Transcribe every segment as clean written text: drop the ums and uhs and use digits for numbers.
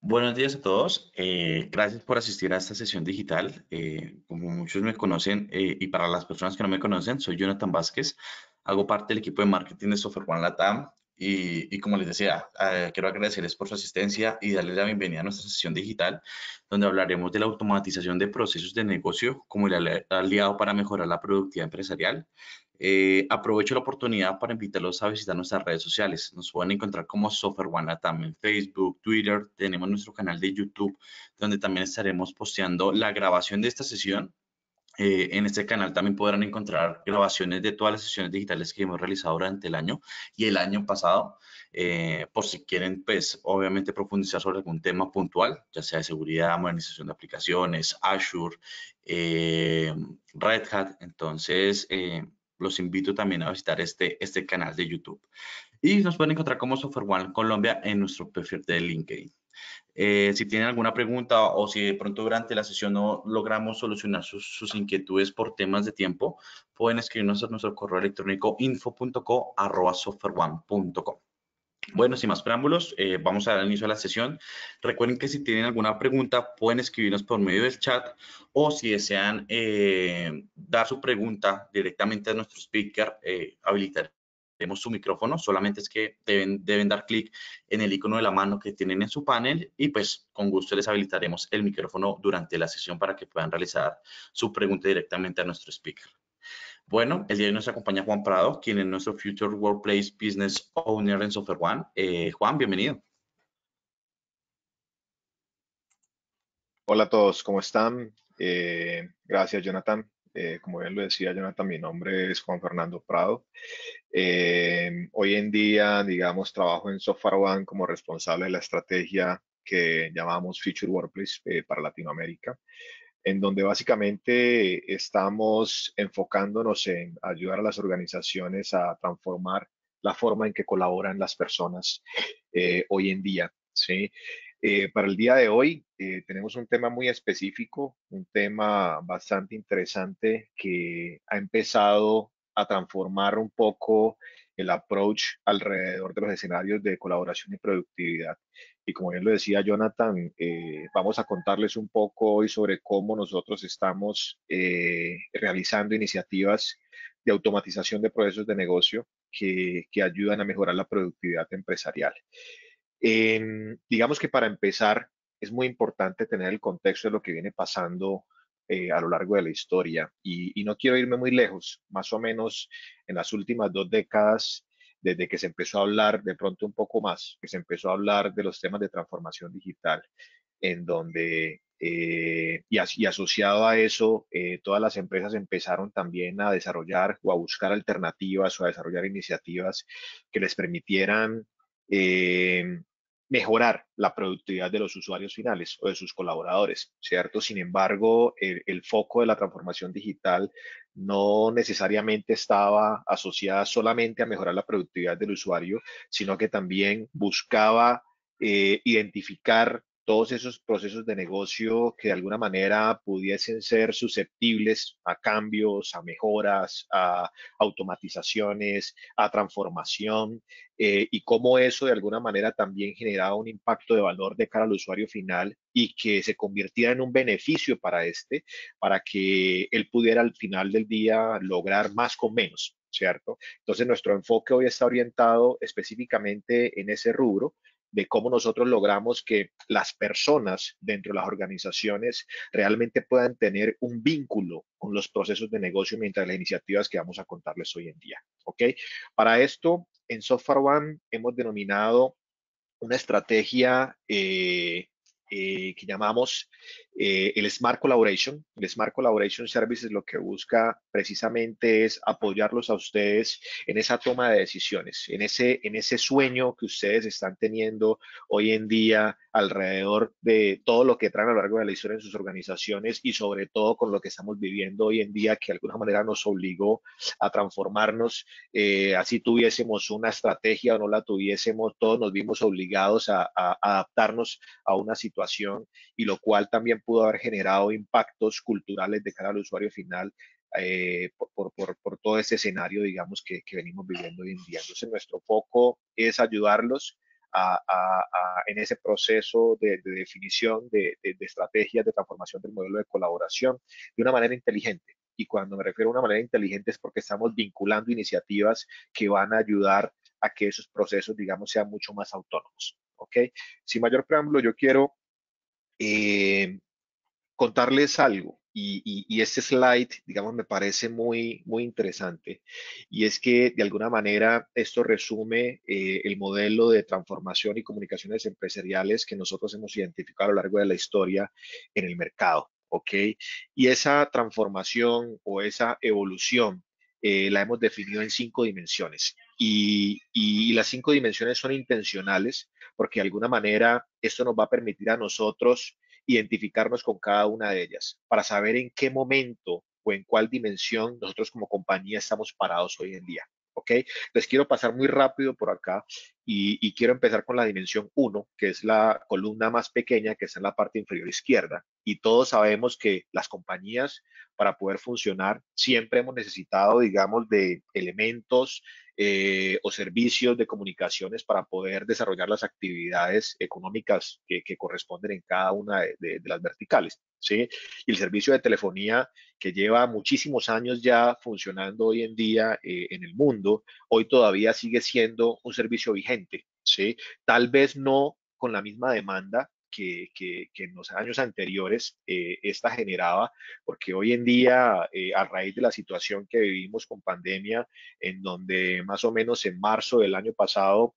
Buenos días a todos. Gracias por asistir a esta sesión digital. Como muchos me conocen y para las personas que no me conocen, soy Jonathan Vázquez. Hago parte del equipo de marketing de Software One Latam y como les decía, quiero agradecerles por su asistencia y darles la bienvenida a nuestra sesión digital, donde hablaremos de la automatización de procesos de negocio como el aliado para mejorar la productividad empresarial. Aprovecho la oportunidad para invitarlos a visitar nuestras redes sociales. Nos pueden encontrar como Software One Latam en Facebook, Twitter. Tenemos nuestro canal de YouTube, donde también estaremos posteando la grabación de esta sesión. En este canal también podrán encontrar grabaciones de todas las sesiones digitales que hemos realizado durante el año y el año pasado, por si quieren, pues, obviamente profundizar sobre algún tema puntual, ya sea de seguridad, modernización de aplicaciones, Azure, eh, Red Hat. Entonces, los invito también a visitar este canal de YouTube. Y nos pueden encontrar como Software One Colombia en nuestro perfil de LinkedIn. Si tienen alguna pregunta o si de pronto durante la sesión no logramos solucionar sus inquietudes por temas de tiempo, pueden escribirnos a nuestro correo electrónico info.co@softwareone.com. Bueno, sin más preámbulos, vamos a dar inicio a la sesión. Recuerden que si tienen alguna pregunta, pueden escribirnos por medio del chat o si desean dar su pregunta directamente a nuestro speaker, habilitaremos su micrófono. Solamente es que deben dar clic en el icono de la mano que tienen en su panel y pues con gusto les habilitaremos el micrófono durante la sesión para que puedan realizar su pregunta directamente a nuestro speaker. Bueno, el día de hoy nos acompaña Juan Prado, quien es nuestro Future Workplace Business Owner en Software One. Juan, bienvenido. Hola a todos, ¿cómo están? Gracias, Jonathan. Como bien lo decía Jonathan, mi nombre es Juan Fernando Prado. Hoy en día, digamos, trabajo en Software One como responsable de la estrategia que llamamos Future Workplace para Latinoamérica, en donde básicamente estamos enfocándonos en ayudar a las organizaciones a transformar la forma en que colaboran las personas hoy en día, ¿sí? Para el día de hoy tenemos un tema muy específico, un tema bastante interesante que ha empezado a transformar un poco el approach alrededor de los escenarios de colaboración y productividad. Y como bien lo decía Jonathan, vamos a contarles un poco hoy sobre cómo nosotros estamos realizando iniciativas de automatización de procesos de negocio que ayudan a mejorar la productividad empresarial. Digamos que para empezar, es muy importante tener el contexto de lo que viene pasando a lo largo de la historia. Y no quiero irme muy lejos, más o menos en las últimas 2 décadas, desde que se empezó a hablar, de pronto un poco más, que se empezó a hablar de los temas de transformación digital, en donde, y asociado a eso, todas las empresas empezaron también a desarrollar o a buscar alternativas o a desarrollar iniciativas que les permitieran eh, mejorar la productividad de los usuarios finales o de sus colaboradores, ¿cierto? Sin embargo, el foco de la transformación digital no necesariamente estaba asociada solamente a mejorar la productividad del usuario, sino que también buscaba identificar todos esos procesos de negocio que de alguna manera pudiesen ser susceptibles a cambios, a mejoras, a automatizaciones, a transformación, y cómo eso de alguna manera también generaba un impacto de valor de cara al usuario final y que se convirtiera en un beneficio para este, para que él pudiera al final del día lograr más con menos, ¿cierto? Entonces nuestro enfoque hoy está orientado específicamente en ese rubro de cómo nosotros logramos que las personas dentro de las organizaciones realmente puedan tener un vínculo con los procesos de negocio mientras las iniciativas que vamos a contarles hoy en día. ¿Ok? Para esto, en Software One hemos denominado una estrategia que llamamos el Smart Collaboration. El Smart Collaboration Services lo que busca precisamente es apoyarlos a ustedes en esa toma de decisiones, en ese sueño que ustedes están teniendo hoy en día alrededor de todo lo que traen a lo largo de la historia en sus organizaciones y sobre todo con lo que estamos viviendo hoy en día que de alguna manera nos obligó a transformarnos, así tuviésemos una estrategia o no la tuviésemos, todos nos vimos obligados a adaptarnos a una situación y lo cual también pudo haber generado impactos culturales de cara al usuario final por todo este escenario, digamos, que venimos viviendo hoy en día. Entonces, nuestro foco es ayudarlos en ese proceso de definición de estrategias de transformación del modelo de colaboración de una manera inteligente. Y cuando me refiero a una manera inteligente es porque estamos vinculando iniciativas que van a ayudar a que esos procesos, digamos, sean mucho más autónomos. ¿Ok? Sin mayor preámbulo, yo quiero eh, contarles algo. Y este slide, digamos, me parece muy interesante. Y es que de alguna manera esto resume el modelo de transformación y comunicaciones empresariales que nosotros hemos identificado a lo largo de la historia en el mercado. ¿Ok? Y esa transformación o esa evolución la hemos definido en 5 dimensiones. Y las 5 dimensiones son intencionales porque de alguna manera esto nos va a permitir a nosotros identificarnos con cada una de ellas para saber en qué momento o en cuál dimensión nosotros como compañía estamos parados hoy en día. ¿Ok? Les quiero pasar muy rápido por acá y quiero empezar con la dimensión uno, que es la columna más pequeña que está en la parte inferior izquierda. Y todos sabemos que las compañías, para poder funcionar, siempre hemos necesitado, digamos, de elementos o servicios de comunicaciones para poder desarrollar las actividades económicas que corresponden en cada una de las verticales. ¿Sí? Y el servicio de telefonía que lleva muchísimos años ya funcionando hoy en día en el mundo, hoy todavía sigue siendo un servicio vigente. ¿Sí? Tal vez no con la misma demanda que en los años anteriores esta generaba, porque hoy en día, a raíz de la situación que vivimos con pandemia, en donde más o menos en marzo del año pasado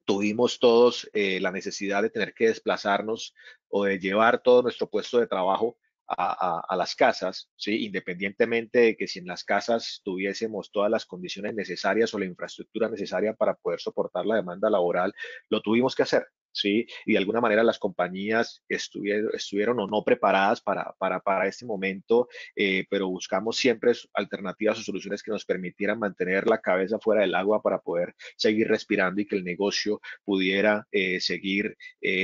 tuvimos todos la necesidad de tener que desplazarnos o de llevar todo nuestro puesto de trabajo a las casas, ¿sí? Independientemente de que si en las casas tuviésemos todas las condiciones necesarias o la infraestructura necesaria para poder soportar la demanda laboral, lo tuvimos que hacer. ¿Sí? Y de alguna manera las compañías estuvieron o no preparadas para este momento, pero buscamos siempre alternativas o soluciones que nos permitieran mantener la cabeza fuera del agua para poder seguir respirando y que el negocio pudiera seguir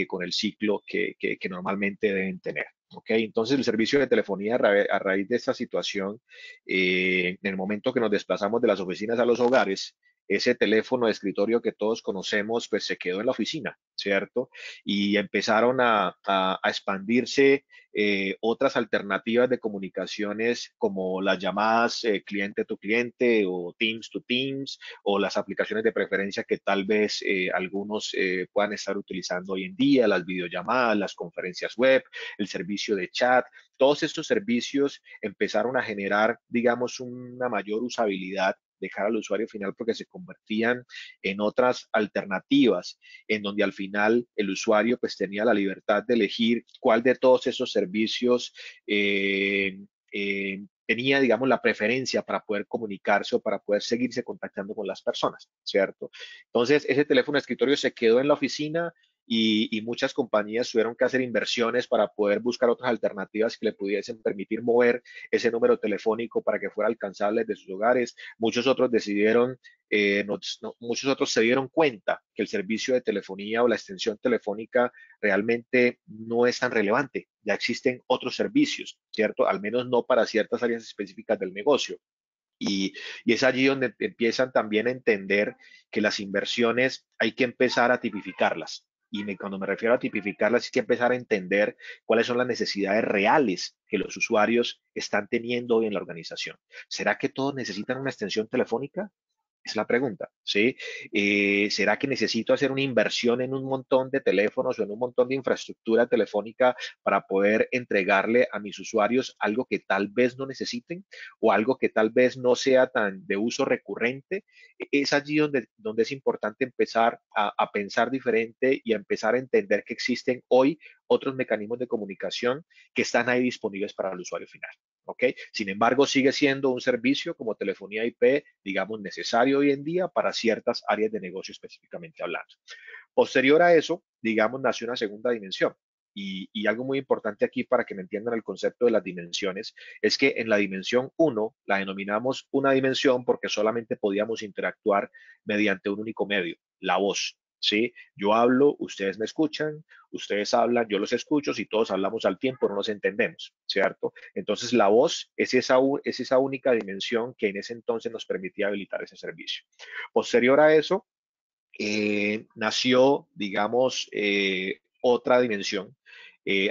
con el ciclo que normalmente deben tener. ¿Okay? Entonces, el servicio de telefonía a raíz de esta situación, en el momento que nos desplazamos de las oficinas a los hogares, ese teléfono de escritorio que todos conocemos, pues se quedó en la oficina, ¿cierto? Y empezaron a expandirse otras alternativas de comunicaciones como las llamadas cliente to cliente o Teams to Teams o las aplicaciones de preferencia que tal vez algunos puedan estar utilizando hoy en día, las videollamadas, las conferencias web, el servicio de chat. Todos estos servicios empezaron a generar, digamos, una mayor usabilidad de cara al usuario final porque se convertían en otras alternativas en donde al final el usuario pues tenía la libertad de elegir cuál de todos esos servicios tenía, digamos, la preferencia para poder comunicarse o para poder seguirse contactando con las personas, ¿cierto? Entonces, ese teléfono de escritorio se quedó en la oficina y muchas compañías tuvieron que hacer inversiones para poder buscar otras alternativas que le pudiesen permitir mover ese número telefónico para que fuera alcanzable desde sus hogares. Muchos otros decidieron muchos otros se dieron cuenta que el servicio de telefonía o la extensión telefónica realmente no es tan relevante. Ya existen otros servicios, ¿cierto? Al menos no para ciertas áreas específicas del negocio. Y es allí donde empiezan también a entender que las inversiones hay que empezar a tipificarlas. Cuando me refiero a tipificarlas, hay que empezar a entender cuáles son las necesidades reales que los usuarios están teniendo hoy en la organización. ¿Será que todos necesitan una extensión telefónica? Es la pregunta, ¿sí? ¿Será que necesito hacer una inversión en un montón de teléfonos o en un montón de infraestructura telefónica para poder entregarle a mis usuarios algo que tal vez no necesiten o algo que tal vez no sea tan de uso recurrente? Es allí donde es importante empezar a pensar diferente y a empezar a entender que existen hoy otros mecanismos de comunicación que están ahí disponibles para el usuario final. ¿Ok? Sin embargo, sigue siendo un servicio como telefonía IP, digamos, necesario hoy en día para ciertas áreas de negocio específicamente hablando. Posterior a eso, digamos, nació una segunda dimensión. Y algo muy importante aquí para que me entiendan el concepto de las dimensiones es que en la dimensión uno la denominamos una dimensión porque solamente podíamos interactuar mediante un único medio, la voz. ¿Sí? Yo hablo, ustedes me escuchan, ustedes hablan, yo los escucho, si todos hablamos al tiempo no nos entendemos, ¿cierto? Entonces la voz es esa única dimensión que en ese entonces nos permitía habilitar ese servicio. Posterior a eso, nació, digamos, otra dimensión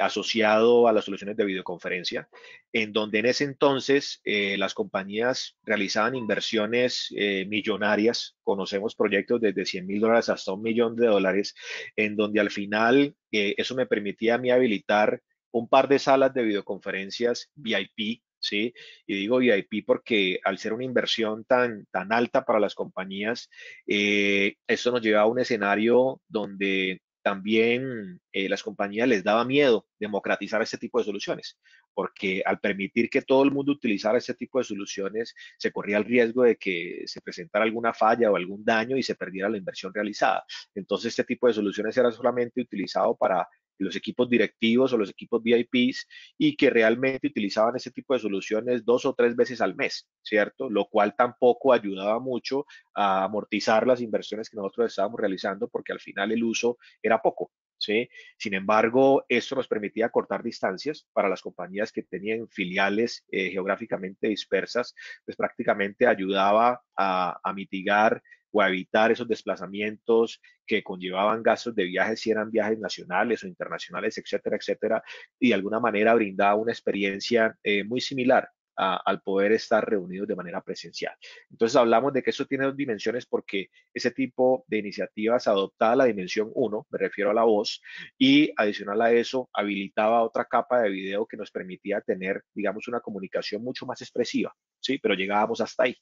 asociado a las soluciones de videoconferencia, en donde en ese entonces las compañías realizaban inversiones millonarias, conocemos proyectos desde $100,000 hasta $1,000,000, en donde al final eso me permitía a mí habilitar un par de salas de videoconferencias VIP, ¿sí? Y digo VIP porque al ser una inversión tan alta para las compañías, esto nos llevaba a un escenario donde también las compañías les daba miedo democratizar este tipo de soluciones, porque al permitir que todo el mundo utilizara este tipo de soluciones, se corría el riesgo de que se presentara alguna falla o algún daño y se perdiera la inversión realizada. Entonces, este tipo de soluciones era solamente utilizado para los equipos directivos o los equipos VIPs y que realmente utilizaban ese tipo de soluciones 2 o 3 veces al mes, ¿cierto? Lo cual tampoco ayudaba mucho a amortizar las inversiones que nosotros estábamos realizando porque al final el uso era poco. ¿Sí? Sin embargo, esto nos permitía cortar distancias para las compañías que tenían filiales geográficamente dispersas, pues prácticamente ayudaba a mitigar o a evitar esos desplazamientos que conllevaban gastos de viajes, si eran viajes nacionales o internacionales, etcétera, etcétera, y de alguna manera brindaba una experiencia muy similar al poder estar reunidos de manera presencial. Entonces hablamos de que eso tiene dos dimensiones porque ese tipo de iniciativas adoptaba la dimensión uno, me refiero a la voz, y adicional a eso habilitaba otra capa de video que nos permitía tener, digamos, una comunicación mucho más expresiva, ¿sí? Pero llegábamos hasta ahí.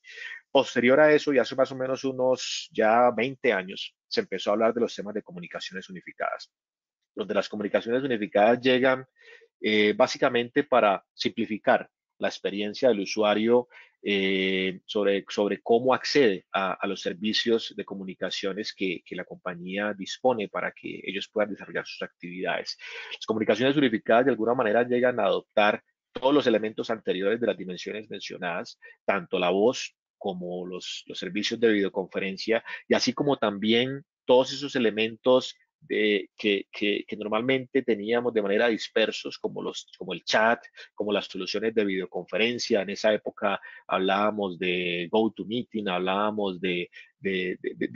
Posterior a eso, y hace más o menos unos ya 20 años, se empezó a hablar de los temas de comunicaciones unificadas, donde las comunicaciones unificadas llegan básicamente para simplificar la experiencia del usuario sobre cómo accede a los servicios de comunicaciones que la compañía dispone para que ellos puedan desarrollar sus actividades. Las comunicaciones unificadas de alguna manera llegan a adoptar todos los elementos anteriores de las dimensiones mencionadas, tanto la voz como los servicios de videoconferencia, y así como también todos esos elementos que normalmente teníamos de manera dispersos, como el chat, como las soluciones de videoconferencia. En esa época hablábamos de GoToMeeting, hablábamos de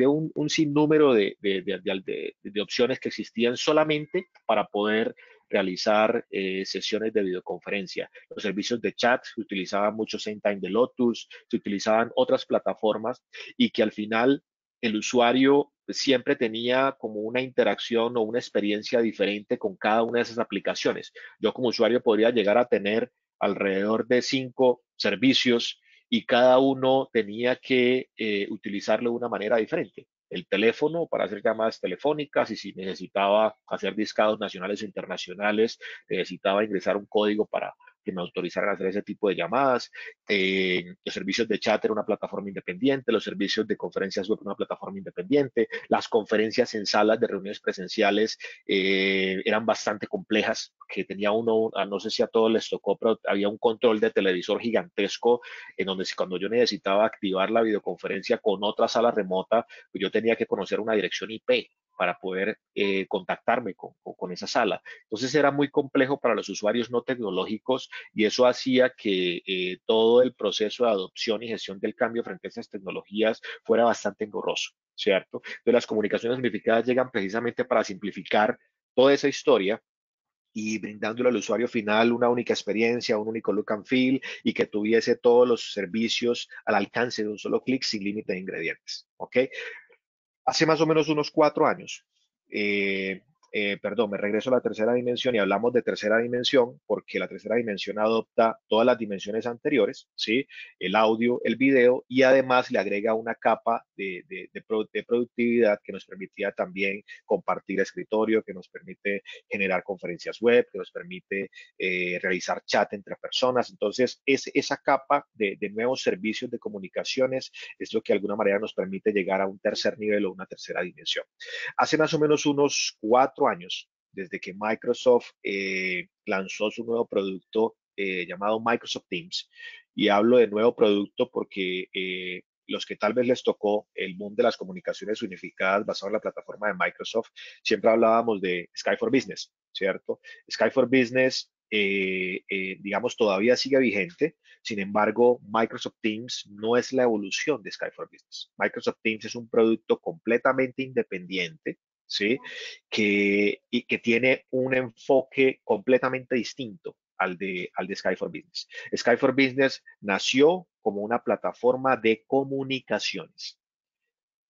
un sinnúmero de opciones que existían solamente para poder realizar sesiones de videoconferencia. Los servicios de chat se utilizaban mucho SendTime de Lotus, se utilizaban otras plataformas y que al final el usuario siempre tenía como una interacción o una experiencia diferente con cada una de esas aplicaciones. Yo como usuario podría llegar a tener alrededor de 5 servicios y cada uno tenía que utilizarlo de una manera diferente. El teléfono para hacer llamadas telefónicas y si necesitaba hacer discados nacionales o internacionales, necesitaba ingresar un código para que me autorizaran a hacer ese tipo de llamadas. Los servicios de chat era una plataforma independiente, los servicios de conferencias web una plataforma independiente, las conferencias en salas de reuniones presenciales eran bastante complejas, que tenía uno, no sé si a todos les tocó, pero había un control de televisor gigantesco en donde cuando yo necesitaba activar la videoconferencia con otra sala remota, pues yo tenía que conocer una dirección IP para poder contactarme con esa sala. Entonces era muy complejo para los usuarios no tecnológicos y eso hacía que todo el proceso de adopción y gestión del cambio frente a esas tecnologías fuera bastante engorroso, ¿cierto? Entonces las comunicaciones unificadas llegan precisamente para simplificar toda esa historia y brindándole al usuario final una única experiencia, un único look and feel y que tuviese todos los servicios al alcance de un solo clic sin límite de ingredientes. ¿Ok? Hace más o menos unos 4 años, perdón, me regreso a la tercera dimensión y hablamos de tercera dimensión porque la tercera dimensión adopta todas las dimensiones anteriores, ¿sí? El audio, el video y además le agrega una capa de productividad que nos permitía también compartir escritorio, que nos permite generar conferencias web, que nos permite realizar chat entre personas. Entonces, esa capa de nuevos servicios de comunicaciones es lo que de alguna manera nos permite llegar a un tercer nivel o una tercera dimensión. Hace más o menos unos 4 años, desde que Microsoft lanzó su nuevo producto llamado Microsoft Teams, y hablo de nuevo producto porque los que tal vez les tocó el boom de las comunicaciones unificadas basado en la plataforma de Microsoft, siempre hablábamos de Sky for Business, ¿cierto? Sky for Business, digamos, todavía sigue vigente, Sin embargo, Microsoft Teams no es la evolución de Skype for Business. Microsoft Teams es un producto completamente independiente, ¿sí? Y que tiene un enfoque completamente distinto al de Skype for Business. Skype for Business nació como una plataforma de comunicaciones.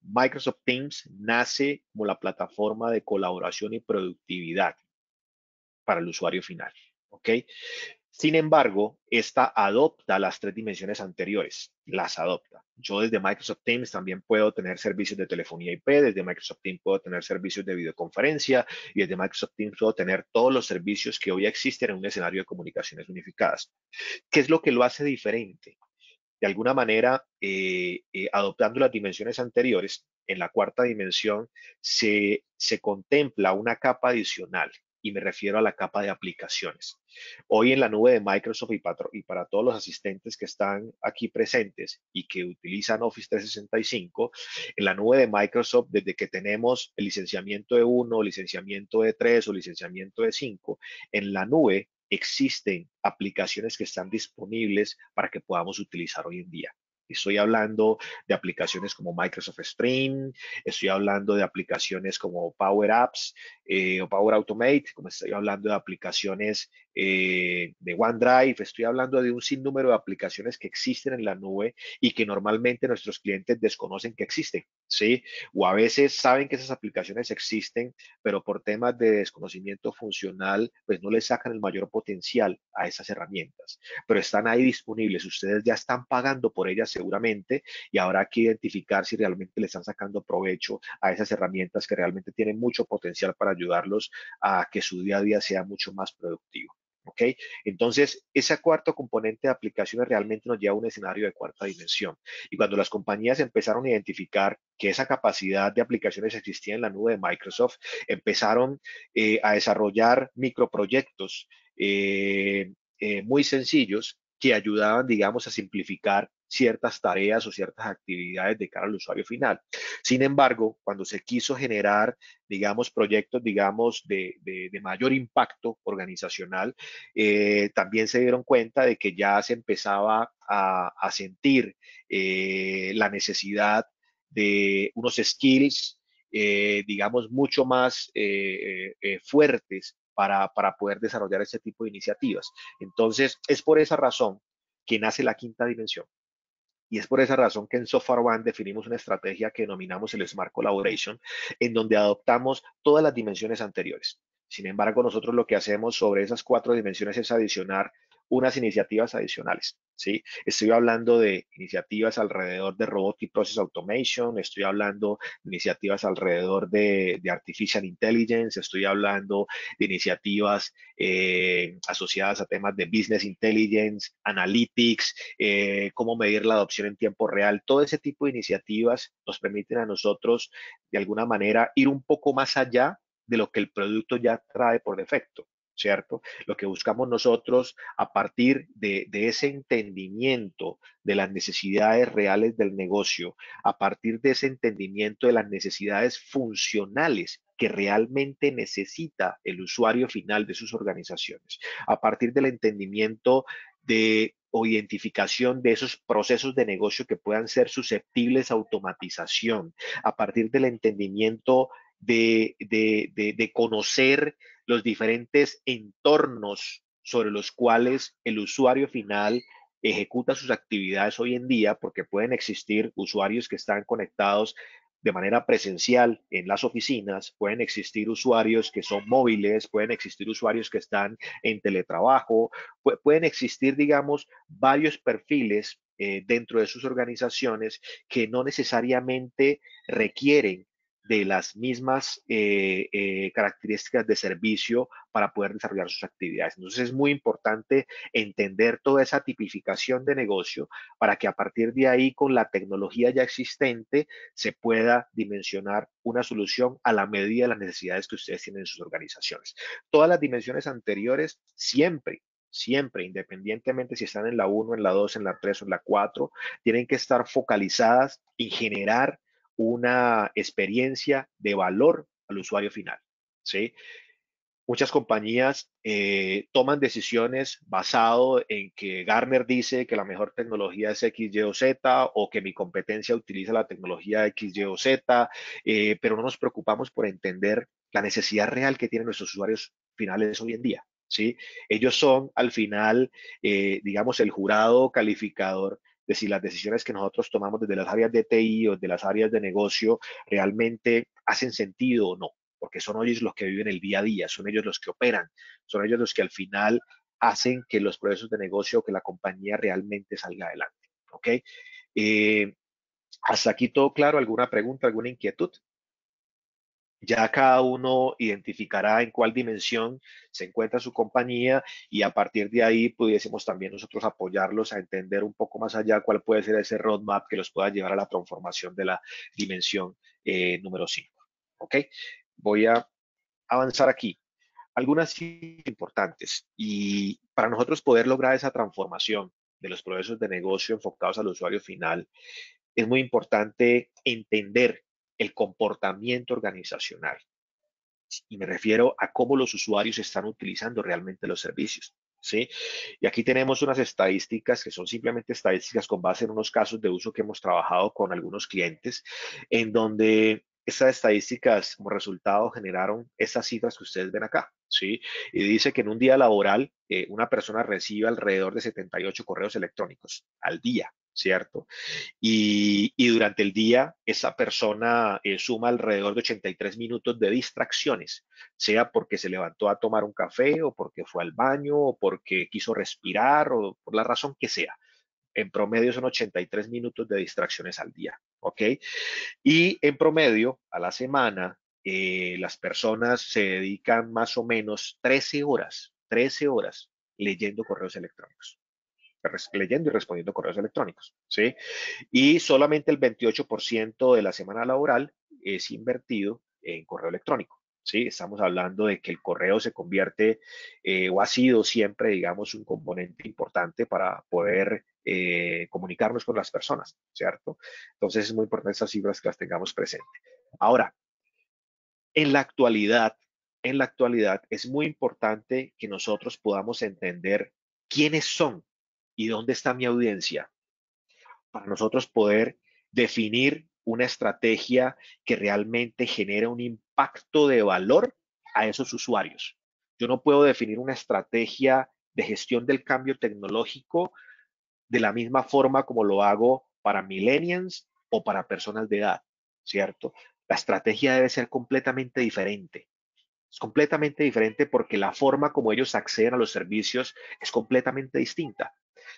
Microsoft Teams nace como la plataforma de colaboración y productividad para el usuario final. ¿Ok? Sin embargo, esta adopta las tres dimensiones anteriores, las adopta. Yo desde Microsoft Teams también puedo tener servicios de telefonía IP, desde Microsoft Teams puedo tener servicios de videoconferencia y desde Microsoft Teams puedo tener todos los servicios que hoy existen en un escenario de comunicaciones unificadas. ¿Qué es lo que lo hace diferente? De alguna manera, adoptando las dimensiones anteriores, en la cuarta dimensión se contempla una capa adicional y me refiero a la capa de aplicaciones. Hoy en la nube de Microsoft y para todos los asistentes que están aquí presentes y que utilizan Office 365, en la nube de Microsoft, desde que tenemos el licenciamiento de 1, licenciamiento de 3 o licenciamiento de 5, en la nube existen aplicaciones que están disponibles para que podamos utilizar hoy en día. Estoy hablando de aplicaciones como Microsoft Stream, estoy hablando de aplicaciones como Power Apps o Power Automate, como estoy hablando de aplicaciones de OneDrive, estoy hablando de un sinnúmero de aplicaciones que existen en la nube y que normalmente nuestros clientes desconocen que existen, ¿sí? O a veces saben que esas aplicaciones existen, pero por temas de desconocimiento funcional, pues no le sacan el mayor potencial a esas herramientas, pero están ahí disponibles. Ustedes ya están pagando por ellas seguramente y habrá que identificar si realmente le están sacando provecho a esas herramientas que realmente tienen mucho potencial para ayudarlos a que su día a día sea mucho más productivo. ¿Ok? Entonces, ese cuarto componente de aplicaciones realmente nos lleva a un escenario de cuarta dimensión. Y cuando las compañías empezaron a identificar que esa capacidad de aplicaciones existía en la nube de Microsoft, empezaron a desarrollar microproyectos muy sencillos que ayudaban, digamos, a simplificar ciertas tareas o ciertas actividades de cara al usuario final. Sin embargo, cuando se quiso generar, digamos, proyectos, digamos, de mayor impacto organizacional, también se dieron cuenta de que ya se empezaba a sentir la necesidad de unos skills, digamos, mucho más fuertes para poder desarrollar este tipo de iniciativas. Entonces, es por esa razón que nace la quinta dimensión. Y es por esa razón que en Software One definimos una estrategia que denominamos el Smart Collaboration, en donde adoptamos todas las dimensiones anteriores. Sin embargo, nosotros lo que hacemos sobre esas cuatro dimensiones es adicionar unas iniciativas adicionales. ¿Sí? Estoy hablando de iniciativas alrededor de Robotic Process Automation, estoy hablando de iniciativas alrededor de Artificial Intelligence, estoy hablando de iniciativas asociadas a temas de Business Intelligence, Analytics, cómo medir la adopción en tiempo real. Todo ese tipo de iniciativas nos permiten a nosotros, de alguna manera, ir un poco más allá de lo que el producto ya trae por defecto. ¿Cierto? Lo que buscamos nosotros a partir de ese entendimiento de las necesidades reales del negocio, a partir de ese entendimiento de las necesidades funcionales que realmente necesita el usuario final de sus organizaciones, a partir del entendimiento de o identificación de esos procesos de negocio que puedan ser susceptibles a automatización, a partir del entendimiento de conocer los diferentes entornos sobre los cuales el usuario final ejecuta sus actividades hoy en día, porque pueden existir usuarios que están conectados de manera presencial en las oficinas, pueden existir usuarios que son móviles, pueden existir usuarios que están en teletrabajo, pueden existir, digamos, varios perfiles dentro de sus organizaciones que no necesariamente requieren de las mismas características de servicio para poder desarrollar sus actividades. Entonces es muy importante entender toda esa tipificación de negocio para que a partir de ahí, con la tecnología ya existente, se pueda dimensionar una solución a la medida de las necesidades que ustedes tienen en sus organizaciones. Todas las dimensiones anteriores siempre, independientemente si están en la 1, en la 2, en la 3 o en la 4, tienen que estar focalizadas en generar una experiencia de valor al usuario final. ¿Sí? Muchas compañías toman decisiones basado en que Gartner dice que la mejor tecnología es X, Y o Z, o que mi competencia utiliza la tecnología X, Y o Z, pero no nos preocupamos por entender la necesidad real que tienen nuestros usuarios finales hoy en día. ¿Sí? Ellos son al final, digamos, el jurado calificador de si las decisiones que nosotros tomamos desde las áreas de TI o de las áreas de negocio realmente hacen sentido o no, porque son ellos los que viven el día a día, son ellos los que operan, son ellos los que al final hacen que los procesos de negocio, que la compañía realmente salga adelante. ¿Ok? Eh, Hasta aquí todo claro, ¿alguna pregunta, alguna inquietud? Ya cada uno identificará en cuál dimensión se encuentra su compañía y a partir de ahí pudiésemos también nosotros apoyarlos a entender un poco más allá cuál puede ser ese roadmap que los pueda llevar a la transformación de la dimensión número 5. ¿Ok? Voy a avanzar aquí. Algunas cifras importantes y para nosotros poder lograr esa transformación de los procesos de negocio enfocados al usuario final, es muy importante entender el comportamiento organizacional y me refiero a cómo los usuarios están utilizando realmente los servicios. ¿Sí? Y aquí tenemos unas estadísticas que son simplemente estadísticas con base en unos casos de uso que hemos trabajado con algunos clientes, en donde estas estadísticas como resultado generaron estas cifras que ustedes ven acá. ¿Sí? Y dice que en un día laboral una persona recibe alrededor de 78 correos electrónicos al día, ¿cierto? Y durante el día esa persona suma alrededor de 83 minutos de distracciones, sea porque se levantó a tomar un café o porque fue al baño o porque quiso respirar o por la razón que sea. En promedio son 83 minutos de distracciones al día, ¿ok? Y en promedio a la semana las personas se dedican más o menos 13 horas leyendo correos electrónicos, leyendo y respondiendo correos electrónicos, ¿sí? Y solamente el 28% de la semana laboral es invertido en correo electrónico. ¿Sí? Estamos hablando de que el correo se convierte o ha sido siempre, digamos, un componente importante para poder comunicarnos con las personas, ¿cierto? Entonces es muy importante esas cifras que las tengamos presentes. Ahora, en la actualidad, en la actualidad es muy importante que nosotros podamos entender quiénes son y dónde está mi audiencia para nosotros poder definir una estrategia que realmente genere un impacto de valor a esos usuarios. Yo no puedo definir una estrategia de gestión del cambio tecnológico de la misma forma como lo hago para millennials o para personas de edad, ¿cierto? La estrategia debe ser completamente diferente. Es completamente diferente porque la forma como ellos acceden a los servicios es completamente distinta.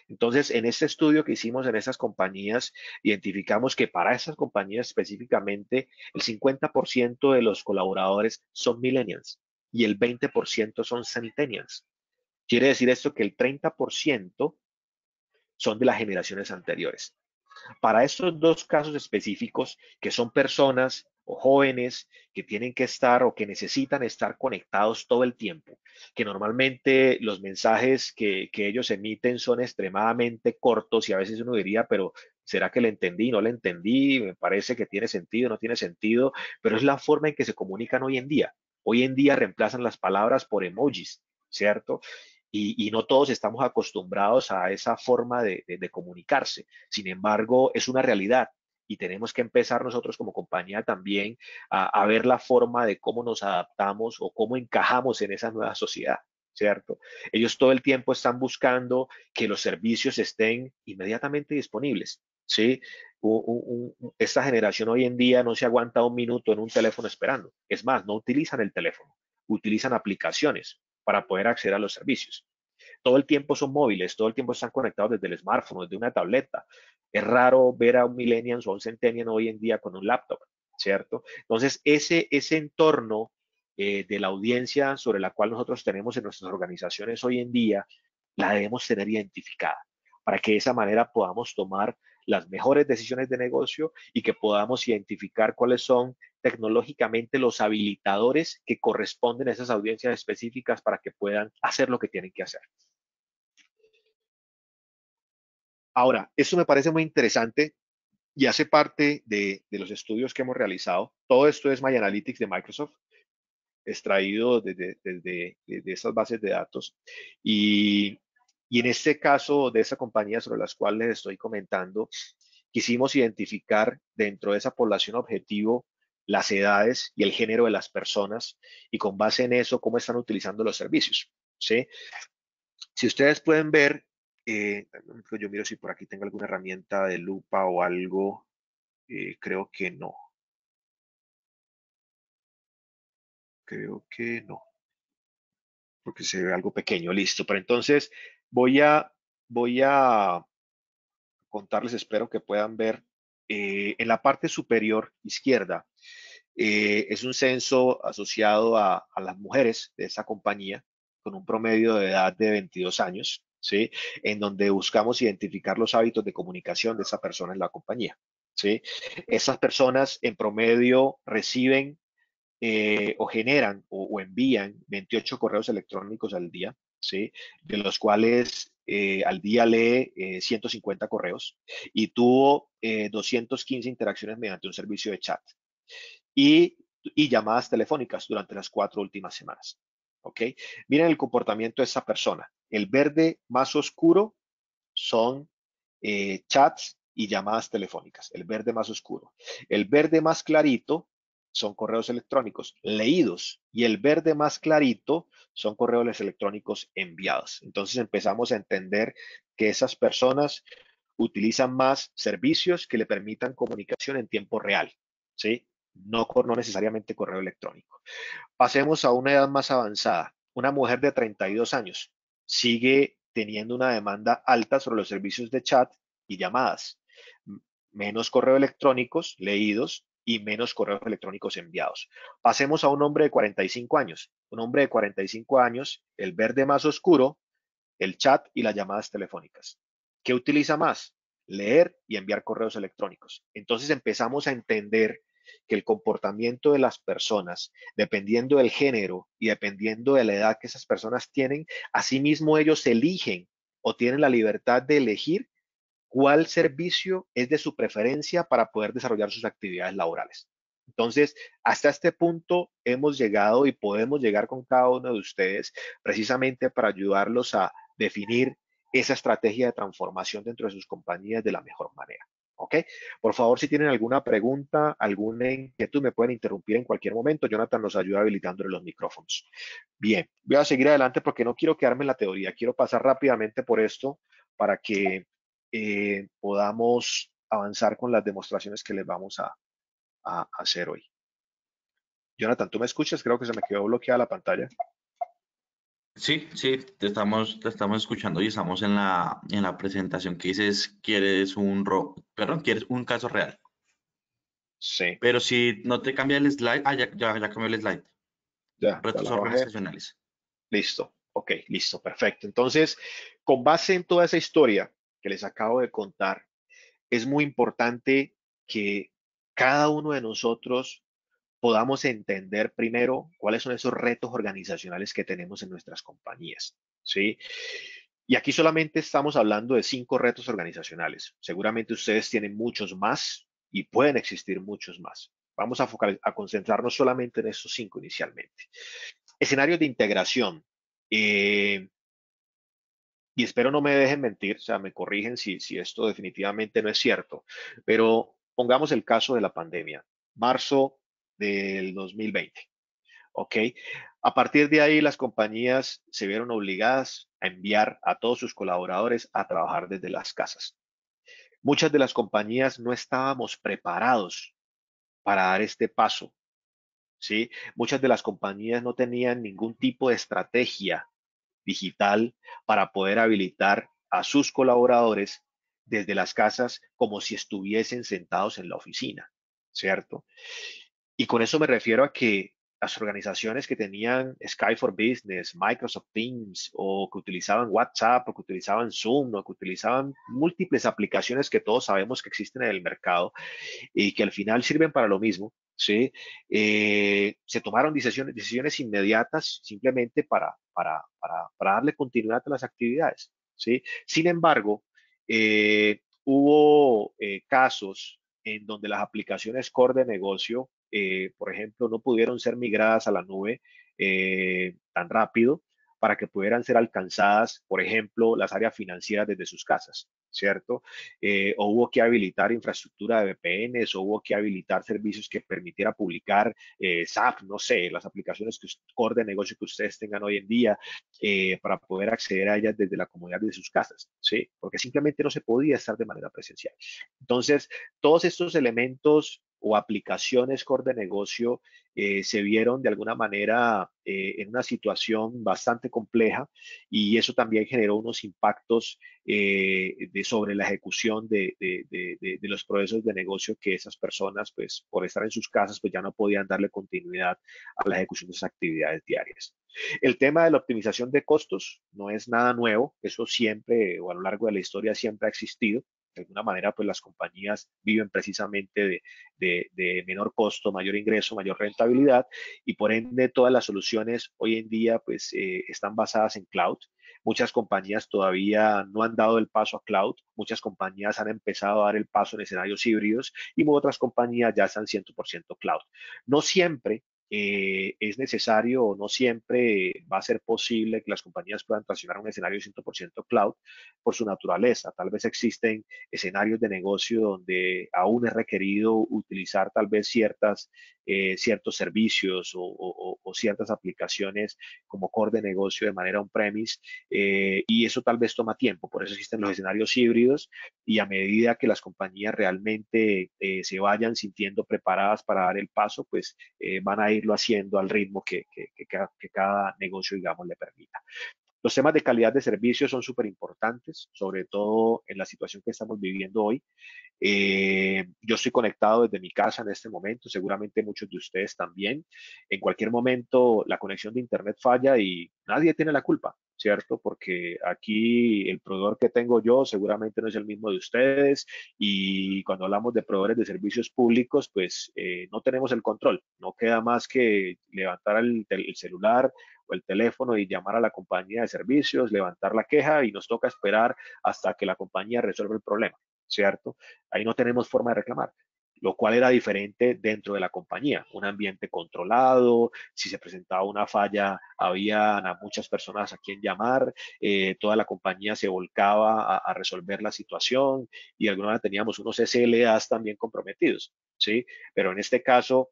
Entonces, en este estudio que hicimos en esas compañías, identificamos que para esas compañías específicamente, el 50% de los colaboradores son millennials y el 20% son centennials. Quiere decir esto que el 30% son de las generaciones anteriores. Para estos dos casos específicos, que son personas o jóvenes que tienen que estar o que necesitan estar conectados todo el tiempo, que normalmente los mensajes que ellos emiten son extremadamente cortos y a veces uno diría, pero ¿será que le entendí? ¿No le entendí? Me parece que tiene sentido, no tiene sentido, pero es la forma en que se comunican hoy en día. Hoy en día reemplazan las palabras por emojis, ¿cierto? Y no todos estamos acostumbrados a esa forma de comunicarse. Sin embargo, es una realidad y tenemos que empezar nosotros como compañía también a ver la forma de cómo nos adaptamos o cómo encajamos en esa nueva sociedad, ¿cierto? Ellos todo el tiempo están buscando que los servicios estén inmediatamente disponibles, ¿sí? Esta generación hoy en día no se aguanta un minuto en un teléfono esperando. Es más, no utilizan el teléfono, utilizan aplicaciones para poder acceder a los servicios. Todo el tiempo son móviles, todo el tiempo están conectados desde el smartphone, desde una tableta. Es raro ver a un millennial o a un centennial hoy en día con un laptop, ¿cierto? Entonces, ese entorno de la audiencia sobre la cual nosotros tenemos en nuestras organizaciones hoy en día, la debemos tener identificada para que de esa manera podamos tomar las mejores decisiones de negocio y que podamos identificar cuáles son tecnológicamente los habilitadores que corresponden a esas audiencias específicas para que puedan hacer lo que tienen que hacer. Ahora, esto me parece muy interesante y hace parte de los estudios que hemos realizado. Todo esto es My Analytics de Microsoft. extraído de esas bases de datos. Y, y en este caso de esa compañía sobre las cuales les estoy comentando, quisimos identificar dentro de esa población objetivo las edades y el género de las personas y con base en eso cómo están utilizando los servicios. ¿Sí? Si ustedes pueden ver, yo miro si por aquí tengo alguna herramienta de lupa o algo, creo que no, creo que no, porque se ve algo pequeño, listo. Pero entonces voy a, voy a contarles, espero que puedan ver, en la parte superior izquierda, es un censo asociado a las mujeres de esa compañía con un promedio de edad de 22 años, ¿sí? En donde buscamos identificar los hábitos de comunicación de esa persona en la compañía, ¿sí? Esas personas en promedio reciben o generan o envían 28 correos electrónicos al día, ¿sí? De los cuales al día lee 150 correos y tuvo 215 interacciones mediante un servicio de chat y, y llamadas telefónicas durante las 4 últimas semanas. ¿Ok? Miren el comportamiento de esa persona. El verde más oscuro son chats y llamadas telefónicas, el verde más oscuro. El verde más clarito son correos electrónicos leídos y el verde más clarito son correos electrónicos enviados. Entonces empezamos a entender que esas personas utilizan más servicios que le permitan comunicación en tiempo real, ¿sí? No necesariamente correo electrónico. Pasemos a una edad más avanzada. Una mujer de 32 años sigue teniendo una demanda alta sobre los servicios de chat y llamadas. Menos correos electrónicos leídos y menos correos electrónicos enviados. Pasemos a un hombre de 45 años. Un hombre de 45 años, el verde más oscuro, el chat y las llamadas telefónicas. ¿Qué utiliza más? Leer y enviar correos electrónicos. Entonces empezamos a entender que el comportamiento de las personas, dependiendo del género y dependiendo de la edad que esas personas tienen, asimismo ellos eligen o tienen la libertad de elegir cuál servicio es de su preferencia para poder desarrollar sus actividades laborales. Entonces, hasta este punto hemos llegado y podemos llegar con cada uno de ustedes precisamente para ayudarlos a definir esa estrategia de transformación dentro de sus compañías de la mejor manera. ¿Ok? Por favor, si tienen alguna pregunta, alguna inquietud, me pueden interrumpir en cualquier momento. Jonathan nos ayuda habilitándole los micrófonos. Bien, voy a seguir adelante porque no quiero quedarme en la teoría. Quiero pasar rápidamente por esto para que podamos avanzar con las demostraciones que les vamos a hacer hoy. Jonathan, ¿tú me escuchas? Creo que se me quedó bloqueada la pantalla. Sí, sí, te estamos escuchando y estamos en la presentación que dices, quieres un caso real. Sí, Pero si no te cambia el slide, ya cambió el slide. ya Retos la bajé. organizacionales. Listo. Ok, listo, perfecto. Entonces, con base en toda esa historia que les acabo de contar, es muy importante que cada uno de nosotros podamos entender primero cuáles son esos retos organizacionales que tenemos en nuestras compañías, ¿sí? Y aquí solamente estamos hablando de 5 retos organizacionales. Seguramente ustedes tienen muchos más y pueden existir muchos más. Vamos a concentrarnos solamente en estos 5 inicialmente. Escenarios de integración. Eh, y espero no me dejen mentir, o sea, me corrigen si esto definitivamente no es cierto, pero pongamos el caso de la pandemia, marzo del 2020. ¿Ok? A partir de ahí, las compañías se vieron obligadas a enviar a todos sus colaboradores a trabajar desde las casas. Muchas de las compañías no estábamos preparados para dar este paso, ¿sí? Muchas de las compañías no tenían ningún tipo de estrategia digital para poder habilitar a sus colaboradores desde las casas como si estuviesen sentados en la oficina, ¿cierto? Y con eso me refiero a que las organizaciones que tenían Skype for Business, Microsoft Teams, o que utilizaban WhatsApp, o que utilizaban Zoom, o que utilizaban múltiples aplicaciones que todos sabemos que existen en el mercado y que al final sirven para lo mismo, ¿sí? Se tomaron decisiones inmediatas simplemente para darle continuidad a las actividades, ¿sí? Sin embargo, hubo casos en donde las aplicaciones core de negocio, por ejemplo, no pudieron ser migradas a la nube tan rápido para que pudieran ser alcanzadas, por ejemplo, las áreas financieras desde sus casas, ¿cierto? O hubo que habilitar infraestructura de VPNs, o hubo que habilitar servicios que permitiera publicar SAP, no sé, las aplicaciones core de negocio que ustedes tengan hoy en día, para poder acceder a ellas desde la comodidad de sus casas, ¿sí? Porque simplemente no se podía estar de manera presencial. Entonces, todos estos elementos o aplicaciones core de negocio se vieron de alguna manera en una situación bastante compleja, y eso también generó unos impactos sobre la ejecución de los procesos de negocio, que esas personas, pues por estar en sus casas, pues ya no podían darle continuidad a la ejecución de sus actividades diarias. El tema de la optimización de costos no es nada nuevo, eso siempre o a lo largo de la historia siempre ha existido. De alguna manera, pues las compañías viven precisamente de menor costo, mayor ingreso, mayor rentabilidad, y por ende todas las soluciones hoy en día pues están basadas en cloud. Muchas compañías todavía no han dado el paso a cloud, muchas compañías han empezado a dar el paso en escenarios híbridos, y otras compañías ya están 100% cloud. No siempre es necesario, o no siempre va a ser posible que las compañías puedan transicionar a un escenario 100% cloud por su naturaleza. Tal vez existen escenarios de negocio donde aún es requerido utilizar tal vez ciertos servicios o ciertas aplicaciones como core de negocio de manera on-premise, y eso tal vez toma tiempo. Por eso existen los escenarios híbridos, y a medida que las compañías realmente se vayan sintiendo preparadas para dar el paso, pues van a irlo haciendo al ritmo que cada negocio, digamos, le permita. Los temas de calidad de servicio son súper importantes, sobre todo en la situación que estamos viviendo hoy. Yo estoy conectado desde mi casa en este momento, seguramente muchos de ustedes también. En cualquier momento la conexión de Internet falla y nadie tiene la culpa, ¿cierto? Porque aquí el proveedor que tengo yo seguramente no es el mismo de ustedes, y cuando hablamos de proveedores de servicios públicos, pues no tenemos el control. No queda más que levantar el celular o el teléfono y llamar a la compañía de servicios, levantar la queja, y nos toca esperar hasta que la compañía resuelva el problema, ¿cierto? Ahí no tenemos forma de reclamar, lo cual era diferente dentro de la compañía, un ambiente controlado. Si se presentaba una falla, había a muchas personas a quien llamar, toda la compañía se volcaba a resolver la situación, y de alguna manera teníamos unos SLAs también comprometidos, ¿sí? Pero en este caso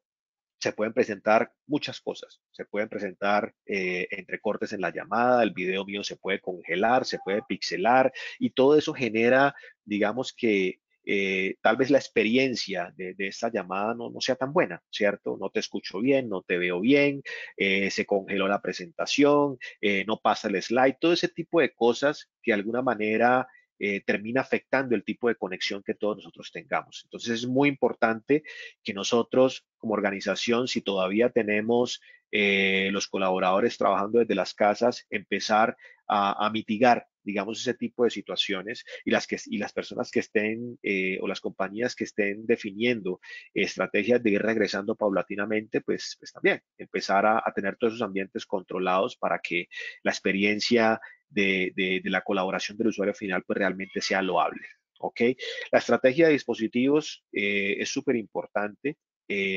se pueden presentar muchas cosas. Se pueden presentar entrecortes en la llamada, el video mío se puede congelar, se puede pixelar, y todo eso genera, digamos que tal vez la experiencia de esta llamada no sea tan buena, ¿cierto? No te escucho bien, no te veo bien, se congeló la presentación, no pasa el slide, todo ese tipo de cosas que de alguna manera termina afectando el tipo de conexión que todos nosotros tengamos. Entonces es muy importante que nosotros como organización, si todavía tenemos los colaboradores trabajando desde las casas, empezar a mitigar, digamos, ese tipo de situaciones, y las personas que estén o las compañías que estén definiendo estrategias de ir regresando paulatinamente, pues también empezar a tener todos esos ambientes controlados para que la experiencia de la colaboración del usuario final pues realmente sea loable. ¿Ok? La estrategia de dispositivos es súper importante.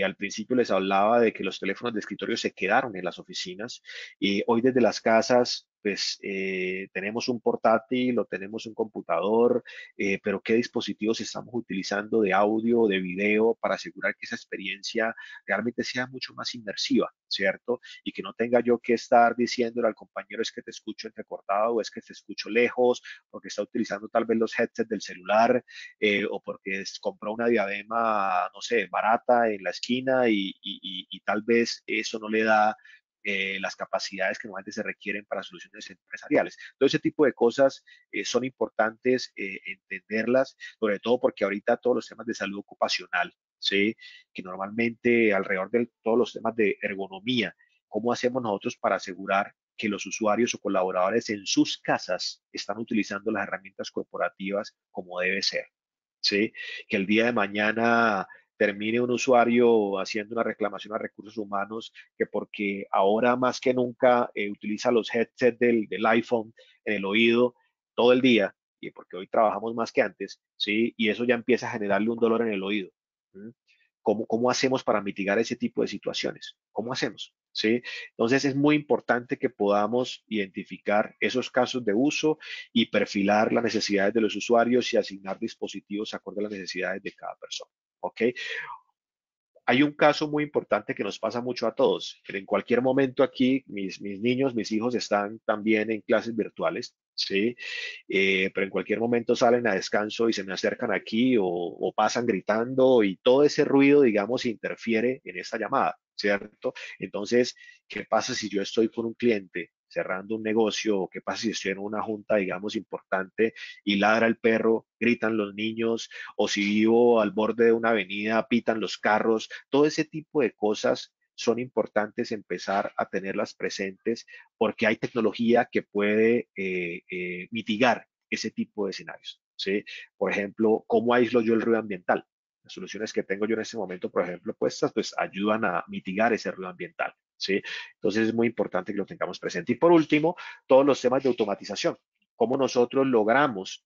Al principio les hablaba de que los teléfonos de escritorio se quedaron en las oficinas, y hoy desde las casas pues tenemos un portátil o tenemos un computador, pero qué dispositivos estamos utilizando de audio o de video para asegurar que esa experiencia realmente sea mucho más inmersiva, ¿cierto? Y que no tenga yo que estar diciéndole al compañero es que te escucho entrecortado, o es que te escucho lejos, porque está utilizando tal vez los headsets del celular, o porque compró una diadema, no sé, barata en la esquina, y tal vez eso no le da las capacidades que normalmente se requieren para soluciones empresariales. Todo ese tipo de cosas son importantes entenderlas, sobre todo porque ahorita todos los temas de salud ocupacional, ¿sí? Que normalmente alrededor de todos los temas de ergonomía, ¿cómo hacemos nosotros para asegurar que los usuarios o colaboradores en sus casas están utilizando las herramientas corporativas como debe ser? ¿Sí? Que el día de mañana termine un usuario haciendo una reclamación a recursos humanos, que porque ahora más que nunca utiliza los headsets del iPhone en el oído todo el día, y porque hoy trabajamos más que antes, ¿sí? Y eso ya empieza a generarle un dolor en el oído. ¿Mm? ¿Cómo hacemos para mitigar ese tipo de situaciones? ¿Cómo hacemos? ¿Sí? Entonces es muy importante que podamos identificar esos casos de uso y perfilar las necesidades de los usuarios y asignar dispositivos acorde a las necesidades de cada persona. ¿Ok? Hay un caso muy importante que nos pasa mucho a todos. En cualquier momento aquí, mis niños, mis hijos están también en clases virtuales, ¿sí? Pero en cualquier momento salen a descanso y se me acercan aquí o pasan gritando y todo ese ruido, digamos, interfiere en esta llamada, ¿cierto? Entonces, ¿qué pasa si yo estoy con un cliente cerrando un negocio o qué pasa si estoy en una junta, digamos, importante y ladra el perro, gritan los niños o si vivo al borde de una avenida, pitan los carros? Todo ese tipo de cosas son importantes empezar a tenerlas presentes porque hay tecnología que puede mitigar ese tipo de escenarios, ¿sí? Por ejemplo, ¿cómo aíslo yo el ruido ambiental? Las soluciones que tengo yo en este momento, por ejemplo, puestas, pues ayudan a mitigar ese ruido ambiental, ¿sí? Entonces es muy importante que lo tengamos presente. Y por último, todos los temas de automatización. ¿Cómo nosotros logramos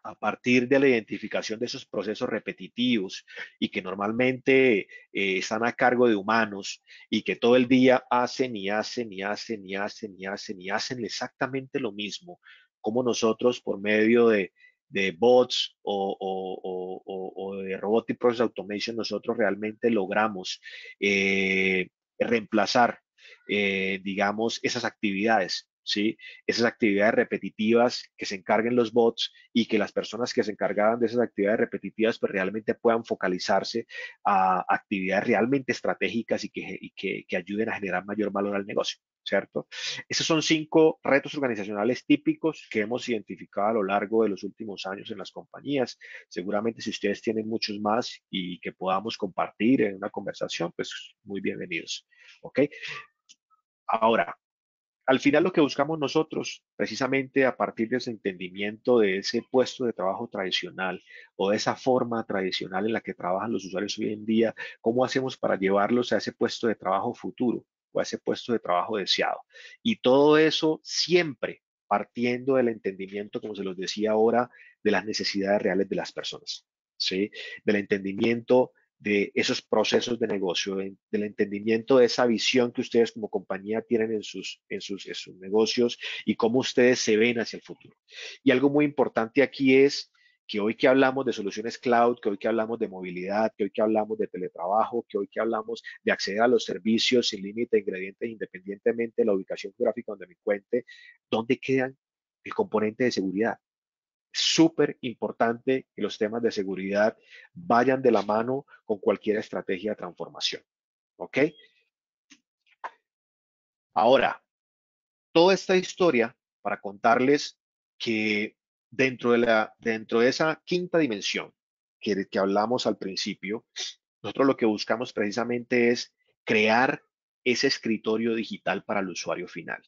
a partir de la identificación de esos procesos repetitivos y que normalmente están a cargo de humanos y que todo el día hacen y hacen y hacen y hacen y hacen y hacen exactamente lo mismo, como nosotros por medio de bots o de Robotic Process Automation, nosotros realmente logramos reemplazar, digamos, esas actividades, ¿sí? Esas actividades repetitivas que se encarguen los bots y que las personas que se encargaban de esas actividades repetitivas pues realmente puedan focalizarse a actividades realmente estratégicas y que ayuden a generar mayor valor al negocio, ¿cierto? Esos son 5 retos organizacionales típicos que hemos identificado a lo largo de los últimos años en las compañías. Seguramente si ustedes tienen muchos más y que podamos compartir en una conversación, pues muy bienvenidos, ¿ok? Ahora, al final lo que buscamos nosotros, precisamente a partir de ese entendimiento de ese puesto de trabajo tradicional o de esa forma tradicional en la que trabajan los usuarios hoy en día, ¿cómo hacemos para llevarlos a ese puesto de trabajo futuro o a ese puesto de trabajo deseado? Y todo eso siempre partiendo del entendimiento, como se los decía ahora, de las necesidades reales de las personas, ¿sí? Del entendimiento de esos procesos de negocio, del entendimiento de esa visión que ustedes como compañía tienen en sus negocios y cómo ustedes se ven hacia el futuro. Y algo muy importante aquí es que hoy que hablamos de soluciones cloud, que hoy que hablamos de movilidad, que hoy que hablamos de teletrabajo, que hoy que hablamos de acceder a los servicios sin límite de ingredientes independientemente de la ubicación geográfica donde me encuentre, ¿dónde quedan el componente de seguridad? Súper importante que los temas de seguridad vayan de la mano con cualquier estrategia de transformación. ¿Ok? Ahora, toda esta historia para contarles que dentro de esa quinta dimensión que hablamos al principio, nosotros lo que buscamos precisamente es crear ese escritorio digital para el usuario final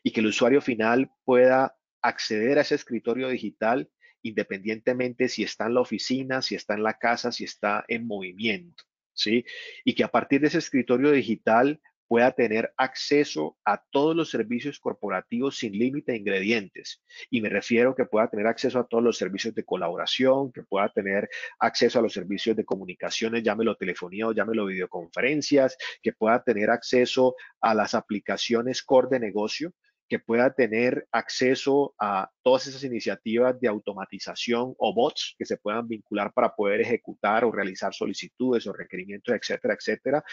y que el usuario final pueda acceder a ese escritorio digital independientemente si está en la oficina, si está en la casa, si está en movimiento, ¿sí? Y que a partir de ese escritorio digital pueda tener acceso a todos los servicios corporativos sin límite de ingredientes. Y me refiero que pueda tener acceso a todos los servicios de colaboración, que pueda tener acceso a los servicios de comunicaciones, llámelo telefonía o llámelo videoconferencias, que pueda tener acceso a las aplicaciones core de negocio, que pueda tener acceso a todas esas iniciativas de automatización o bots que se puedan vincular para poder ejecutar o realizar solicitudes o requerimientos, etcétera, etcétera,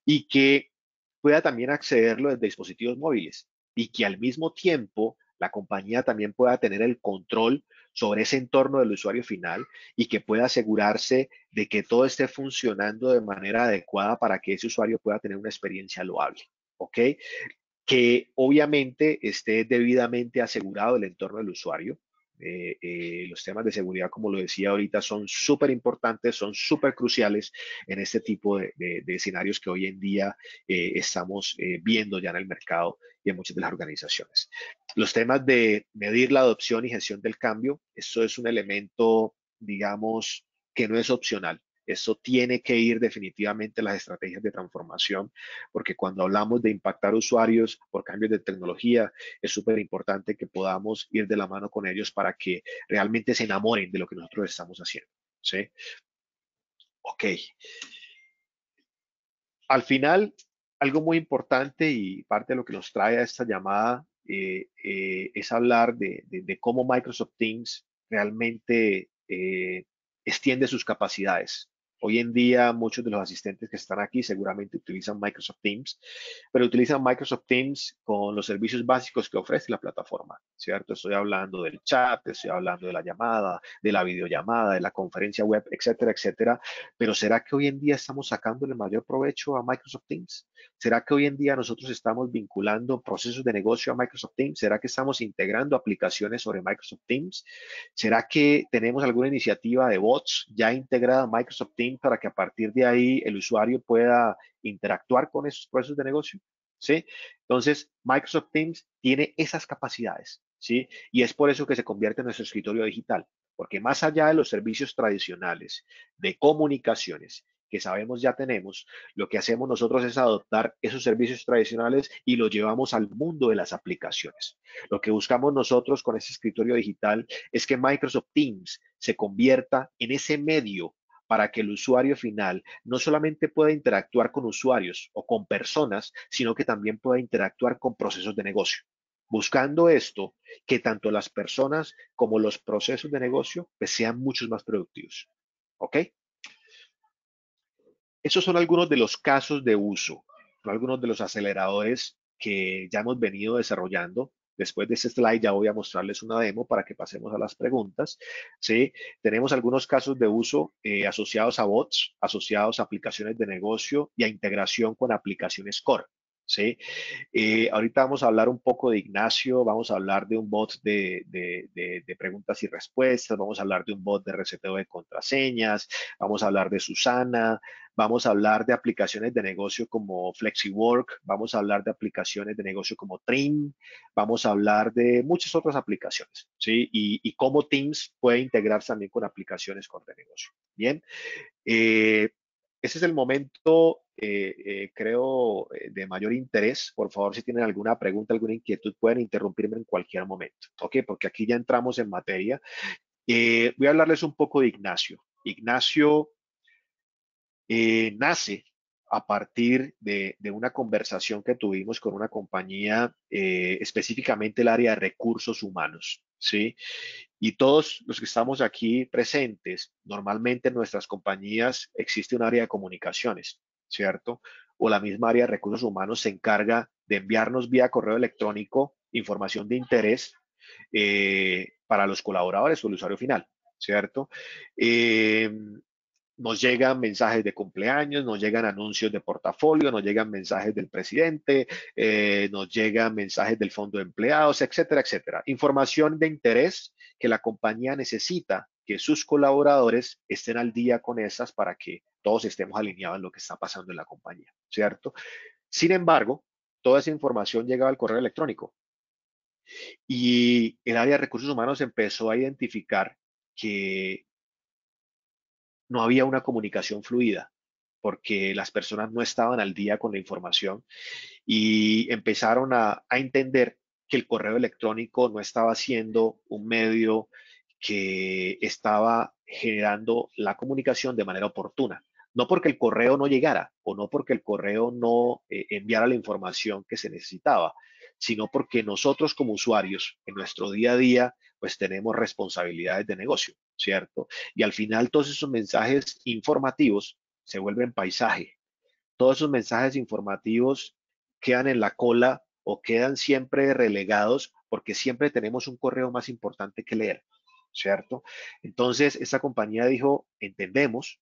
y que pueda también accederlo desde dispositivos móviles y que al mismo tiempo la compañía también pueda tener el control sobre ese entorno del usuario final y que pueda asegurarse de que todo esté funcionando de manera adecuada para que ese usuario pueda tener una experiencia loable. ¿Ok? Que obviamente esté debidamente asegurado el entorno del usuario. Los temas de seguridad, como lo decía ahorita, son súper importantes, son súper cruciales en este tipo de escenarios que hoy en día estamos viendo ya en el mercado y en muchas de las organizaciones. Los temas de medir la adopción y gestión del cambio, eso es un elemento, digamos, que no es opcional. Eso tiene que ir definitivamente en las estrategias de transformación, porque cuando hablamos de impactar usuarios por cambios de tecnología, es súper importante que podamos ir de la mano con ellos para que realmente se enamoren de lo que nosotros estamos haciendo, ¿sí? Ok, al final, algo muy importante y parte de lo que nos trae a esta llamada es hablar de cómo Microsoft Teams realmente extiende sus capacidades. Hoy en día, muchos de los asistentes que están aquí seguramente utilizan Microsoft Teams, pero utilizan Microsoft Teams con los servicios básicos que ofrece la plataforma, ¿cierto? Estoy hablando del chat, estoy hablando de la llamada, de la videollamada, de la conferencia web, etcétera, etcétera. Pero ¿será que hoy en día estamos sacando el mayor provecho a Microsoft Teams? ¿Será que hoy en día nosotros estamos vinculando procesos de negocio a Microsoft Teams? ¿Será que estamos integrando aplicaciones sobre Microsoft Teams? ¿Será que tenemos alguna iniciativa de bots ya integrada a Microsoft Teams para que a partir de ahí el usuario pueda interactuar con esos procesos de negocio? ¿Sí? Entonces, Microsoft Teams tiene esas capacidades, ¿sí? Y es por eso que se convierte en nuestro escritorio digital, porque más allá de los servicios tradicionales de comunicaciones que sabemos ya tenemos, lo que hacemos nosotros es adoptar esos servicios tradicionales y los llevamos al mundo de las aplicaciones. Lo que buscamos nosotros con ese escritorio digital es que Microsoft Teams se convierta en ese medio para que el usuario final no solamente pueda interactuar con usuarios o con personas, sino que también pueda interactuar con procesos de negocio. Buscando esto, que tanto las personas como los procesos de negocio pues, sean muchos más productivos. ¿Ok? Esos son algunos de los casos de uso, son algunos de los aceleradores que ya hemos venido desarrollando. Después de este slide ya voy a mostrarles una demo para que pasemos a las preguntas. ¿Sí? Tenemos algunos casos de uso asociados a bots, asociados a aplicaciones de negocio y a integración con aplicaciones core. ¿Sí? Ahorita vamos a hablar un poco de Ignacio, vamos a hablar de un bot de preguntas y respuestas, vamos a hablar de un bot de reseteo de contraseñas, vamos a hablar de Susana, vamos a hablar de aplicaciones de negocio como FlexiWork, vamos a hablar de aplicaciones de negocio como Trim, vamos a hablar de muchas otras aplicaciones, ¿sí? Y cómo Teams puede integrarse también con aplicaciones con de negocio. Bien, eh, ese es el momento, creo, de mayor interés. Por favor, si tienen alguna pregunta, alguna inquietud, pueden interrumpirme en cualquier momento, ¿ok? Porque aquí ya entramos en materia. Voy a hablarles un poco de Ignacio. Ignacio nace a partir de una conversación que tuvimos con una compañía, específicamente el área de recursos humanos, ¿sí? Y todos los que estamos aquí presentes, normalmente en nuestras compañías existe un área de comunicaciones, ¿cierto? O la misma área de recursos humanos se encarga de enviarnos vía correo electrónico información de interés para los colaboradores o el usuario final, ¿cierto? Eh, Nos llegan mensajes de cumpleaños, nos llegan anuncios de portafolio, nos llegan mensajes del presidente, nos llegan mensajes del fondo de empleados, etcétera, etcétera. Información de interés que la compañía necesita que sus colaboradores estén al día con esas para que todos estemos alineados en lo que está pasando en la compañía, ¿cierto? Sin embargo, toda esa información llegaba al correo electrónico y el área de recursos humanos empezó a identificar que no había una comunicación fluida porque las personas no estaban al día con la información y empezaron a entender que el correo electrónico no estaba siendo un medio que estaba generando la comunicación de manera oportuna. No porque el correo no llegara o no porque el correo no enviara la información que se necesitaba, sino porque nosotros como usuarios en nuestro día a día pues tenemos responsabilidades de negocio, ¿cierto? Y al final todos esos mensajes informativos se vuelven paisaje. Todos esos mensajes informativos quedan en la cola o quedan siempre relegados porque siempre tenemos un correo más importante que leer, ¿cierto? Entonces, esta compañía dijo, entendemos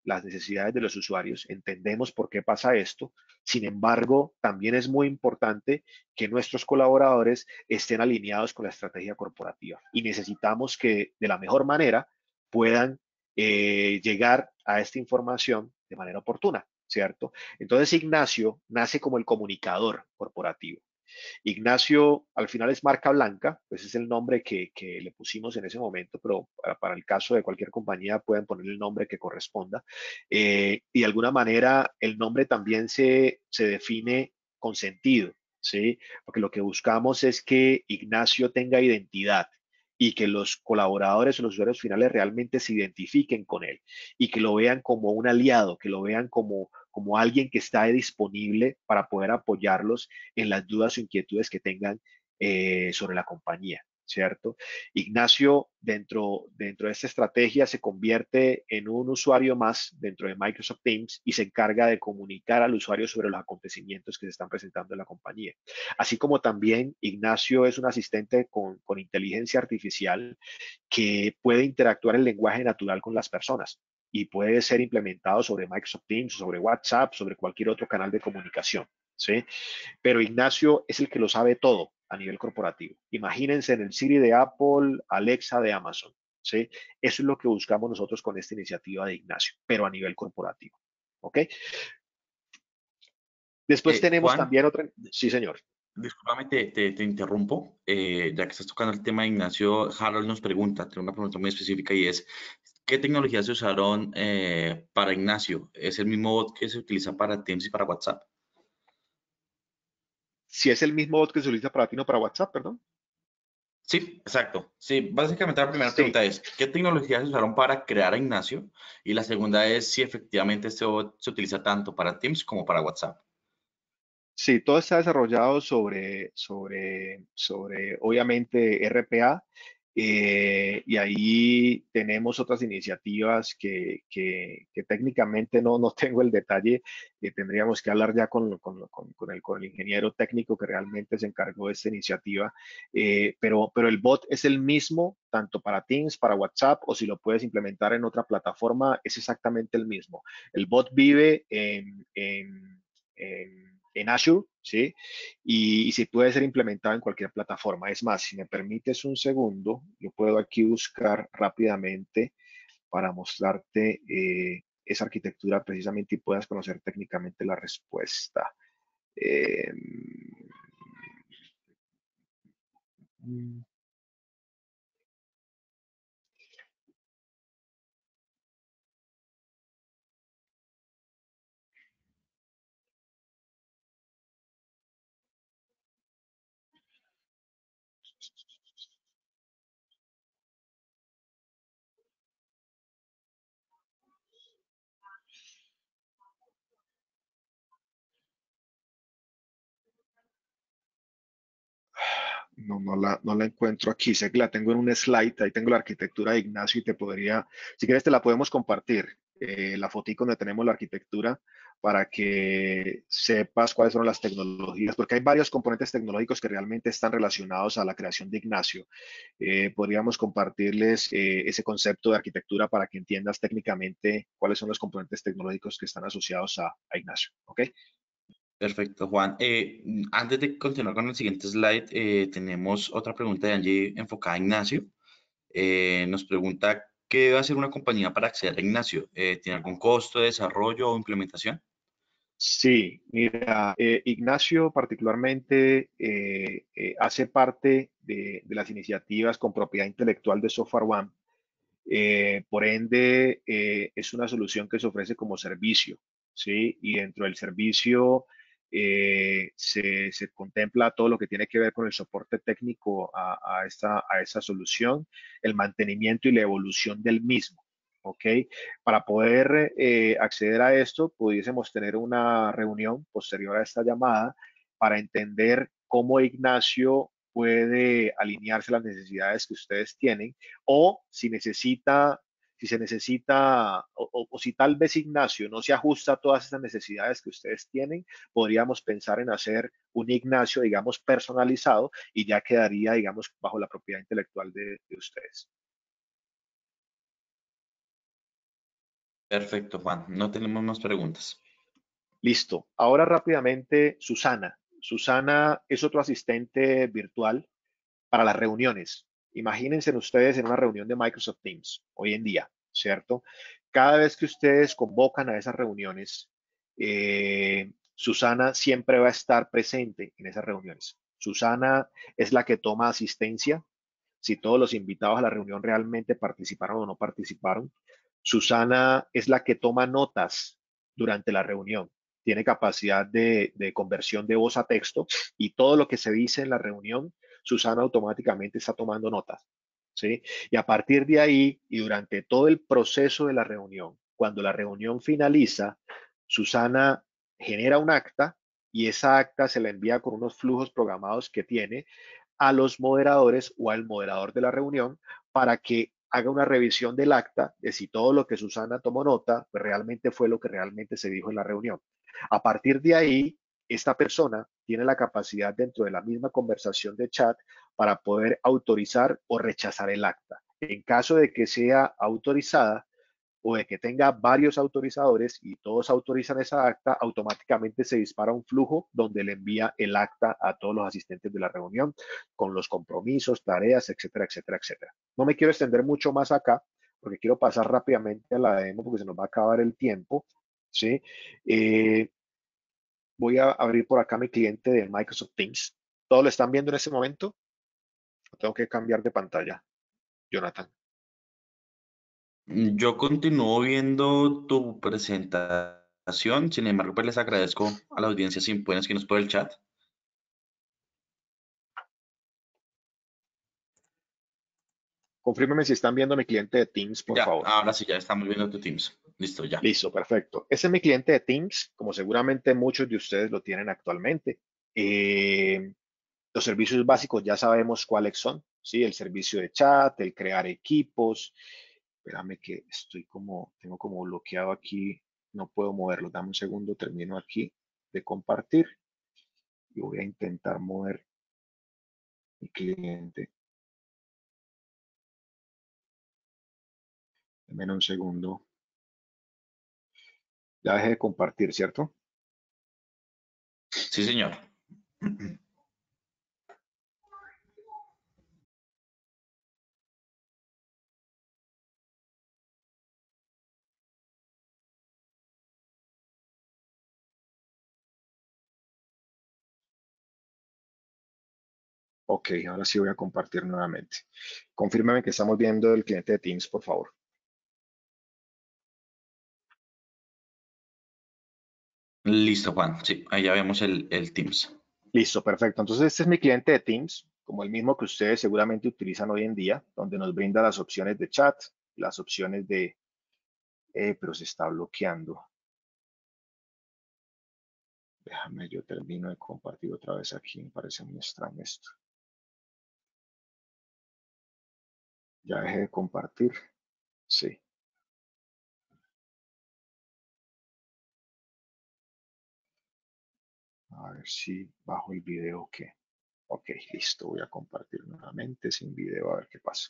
las necesidades de los usuarios, entendemos por qué pasa esto. Sin embargo, también es muy importante que nuestros colaboradores estén alineados con la estrategia corporativa y necesitamos que de la mejor manera puedan llegar a esta información de manera oportuna, ¿cierto? Entonces Ignacio nace como el comunicador corporativo. Ignacio al final es marca blanca, pues es el nombre que le pusimos en ese momento, pero para el caso de cualquier compañía pueden poner el nombre que corresponda. Y de alguna manera el nombre también se define con sentido, ¿sí? Porque lo que buscamos es que Ignacio tenga identidad y que los colaboradores o los usuarios finales realmente se identifiquen con él y que lo vean como un aliado, que lo vean como alguien que está disponible para poder apoyarlos en las dudas o inquietudes que tengan sobre la compañía, ¿cierto? Ignacio, dentro de esta estrategia, se convierte en un usuario más dentro de Microsoft Teams y se encarga de comunicar al usuario sobre los acontecimientos que se están presentando en la compañía. Así como también Ignacio es un asistente con inteligencia artificial que puede interactuar en lenguaje natural con las personas y puede ser implementado sobre Microsoft Teams, sobre WhatsApp, sobre cualquier otro canal de comunicación, ¿sí? Pero Ignacio es el que lo sabe todo a nivel corporativo. Imagínense en el Siri de Apple, Alexa de Amazon, ¿sí? Eso es lo que buscamos nosotros con esta iniciativa de Ignacio, pero a nivel corporativo, ¿ok? Después tenemos Juan, también otra, sí, señor. discúlpame, te interrumpo. Ya que estás tocando el tema de Ignacio, Harold nos pregunta, tiene una pregunta muy específica y es, ¿qué tecnologías se usaron para Ignacio? ¿Es el mismo bot que se utiliza para Teams y para WhatsApp? Si es el mismo bot que se utiliza para ti, no para WhatsApp, perdón. Sí, exacto. Sí, básicamente la primera Sí, pregunta es, ¿qué tecnologías se usaron para crear a Ignacio? Y la segunda es si efectivamente este bot se utiliza tanto para Teams como para WhatsApp. sí, todo está desarrollado sobre obviamente, RPA, y ahí tenemos otras iniciativas que técnicamente no tengo el detalle, tendríamos que hablar ya con el ingeniero técnico que realmente se encargó de esta iniciativa, pero el bot es el mismo tanto para Teams, para WhatsApp, o si lo puedes implementar en otra plataforma, es exactamente el mismo. El bot vive en Azure, ¿sí? Y si puede ser implementado en cualquier plataforma. Es más, si me permites un segundo, yo puedo aquí buscar rápidamente para mostrarte esa arquitectura precisamente y puedas conocer técnicamente la respuesta. Eh, no la encuentro aquí, sé que la tengo en un slide, ahí tengo la arquitectura de Ignacio y te podría, si quieres te la podemos compartir, la fotico donde tenemos la arquitectura para que sepas cuáles son las tecnologías, porque hay varios componentes tecnológicos que realmente están relacionados a la creación de Ignacio. Podríamos compartirles ese concepto de arquitectura para que entiendas técnicamente cuáles son los componentes tecnológicos que están asociados a Ignacio, ¿ok? Perfecto, Juan. Antes de continuar con el siguiente slide, tenemos otra pregunta de Angie enfocada a Ignacio. Nos pregunta, ¿qué debe hacer una compañía para acceder a Ignacio? ¿Tiene algún costo de desarrollo o implementación? Sí, mira, Ignacio particularmente hace parte de las iniciativas con propiedad intelectual de Software One. Por ende, es una solución que se ofrece como servicio, ¿sí? Y dentro del servicio se contempla todo lo que tiene que ver con el soporte técnico a esta solución, el mantenimiento y la evolución del mismo, ¿ok? Para poder acceder a esto, pudiésemos tener una reunión posterior a esta llamada para entender cómo Ignacio puede alinearse a las necesidades que ustedes tienen o si se necesita, o si tal vez Ignacio no se ajusta a todas esas necesidades que ustedes tienen, podríamos pensar en hacer un Ignacio, digamos, personalizado y ya quedaría, digamos, bajo la propiedad intelectual de ustedes. Perfecto, Juan. No tenemos más preguntas. Listo. Ahora rápidamente, Susana. Susana es otro asistente virtual para las reuniones. Imagínense ustedes en una reunión de Microsoft Teams hoy en día, ¿cierto? Cada vez que ustedes convocan a esas reuniones, Susana siempre va a estar presente en esas reuniones. Susana es la que toma asistencia, si todos los invitados a la reunión realmente participaron o no participaron. Susana es la que toma notas durante la reunión. Tiene capacidad de conversión de voz a texto y todo lo que se dice en la reunión, Susana automáticamente está tomando notas. ¿sí? Y a partir de ahí y durante todo el proceso de la reunión, cuando la reunión finaliza, Susana genera un acta y esa acta se la envía con unos flujos programados que tiene a los moderadores o al moderador de la reunión para que haga una revisión del acta de si todo lo que Susana tomó nota pues realmente fue lo que realmente se dijo en la reunión. A partir de ahí, esta persona tiene la capacidad dentro de la misma conversación de chat para poder autorizar o rechazar el acta. En caso de que sea autorizada o de que tenga varios autorizadores y todos autorizan esa acta, automáticamente se dispara un flujo donde le envía el acta a todos los asistentes de la reunión con los compromisos, tareas, etcétera, etcétera, etcétera. No me quiero extender mucho más acá porque quiero pasar rápidamente a la demo porque se nos va a acabar el tiempo. ¿Sí? Eh, Voy a abrir por acá mi cliente de Microsoft Teams. ¿Todos lo están viendo en este momento? Tengo que cambiar de pantalla, Jonathan. Yo continúo viendo tu presentación, sin embargo, pues les agradezco a la audiencia si pueden escribirnos por el chat. Confírmeme si están viendo mi cliente de Teams, por Ya, favor. ahora sí, ya estamos viendo tu Teams. Listo, ya. Listo, perfecto. Ese es mi cliente de Teams, como seguramente muchos de ustedes lo tienen actualmente. Los servicios básicos ya sabemos cuáles son, ¿sí? El servicio de chat, el crear equipos. Espérame que tengo como bloqueado aquí, no puedo moverlo. Dame un segundo, termino aquí de compartir y voy a intentar mover mi cliente. Dame un segundo. Ya dejé de compartir, ¿cierto? Sí, señor. Ok, ahora sí voy a compartir nuevamente. Confírmame que estamos viendo el cliente de Teams, por favor. Listo, Juan. Sí, ahí ya vemos el Teams. Listo, perfecto. Entonces, este es mi cliente de Teams, como el mismo que ustedes seguramente utilizan hoy en día, donde nos brinda las opciones de chat, las opciones de, pero se está bloqueando. Déjame, yo termino de compartir otra vez aquí. Me parece muy extraño esto. Ya dejé de compartir. Sí. A ver si bajo el video o qué. Ok, listo. Voy a compartir nuevamente sin video a ver qué pasa.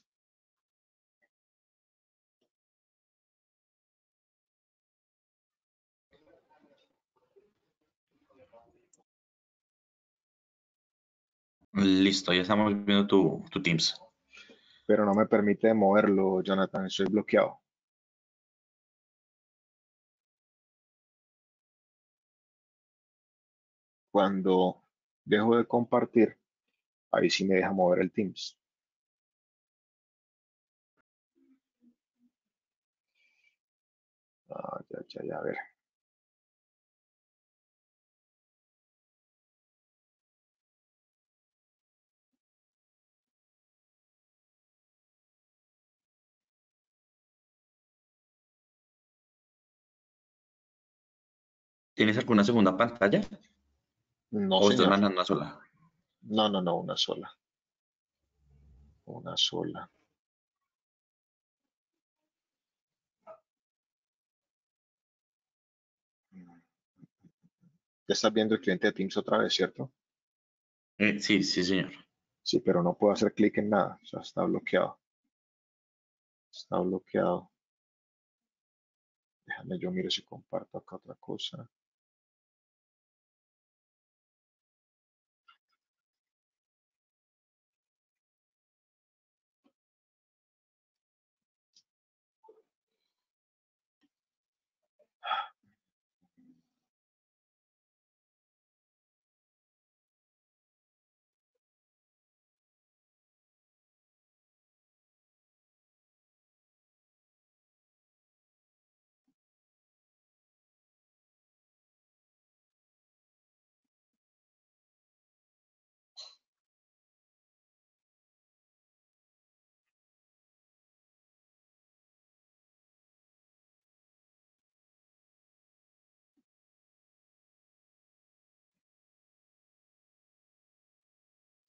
Listo, ya estamos viendo tu Teams. Pero no me permite moverlo, Jonathan. Estoy bloqueado. Cuando dejo de compartir, ahí sí me deja mover el Teams. Ah, ya, a ver. ¿Tienes alguna segunda pantalla? No, ¿O estás señor. manejando una sola? No, una sola. Una sola. Ya estás viendo el cliente de Teams otra vez, ¿cierto? Sí, sí, señor. Sí, pero no puedo hacer clic en nada. O sea, está bloqueado. Está bloqueado. Déjame yo miro si comparto acá otra cosa.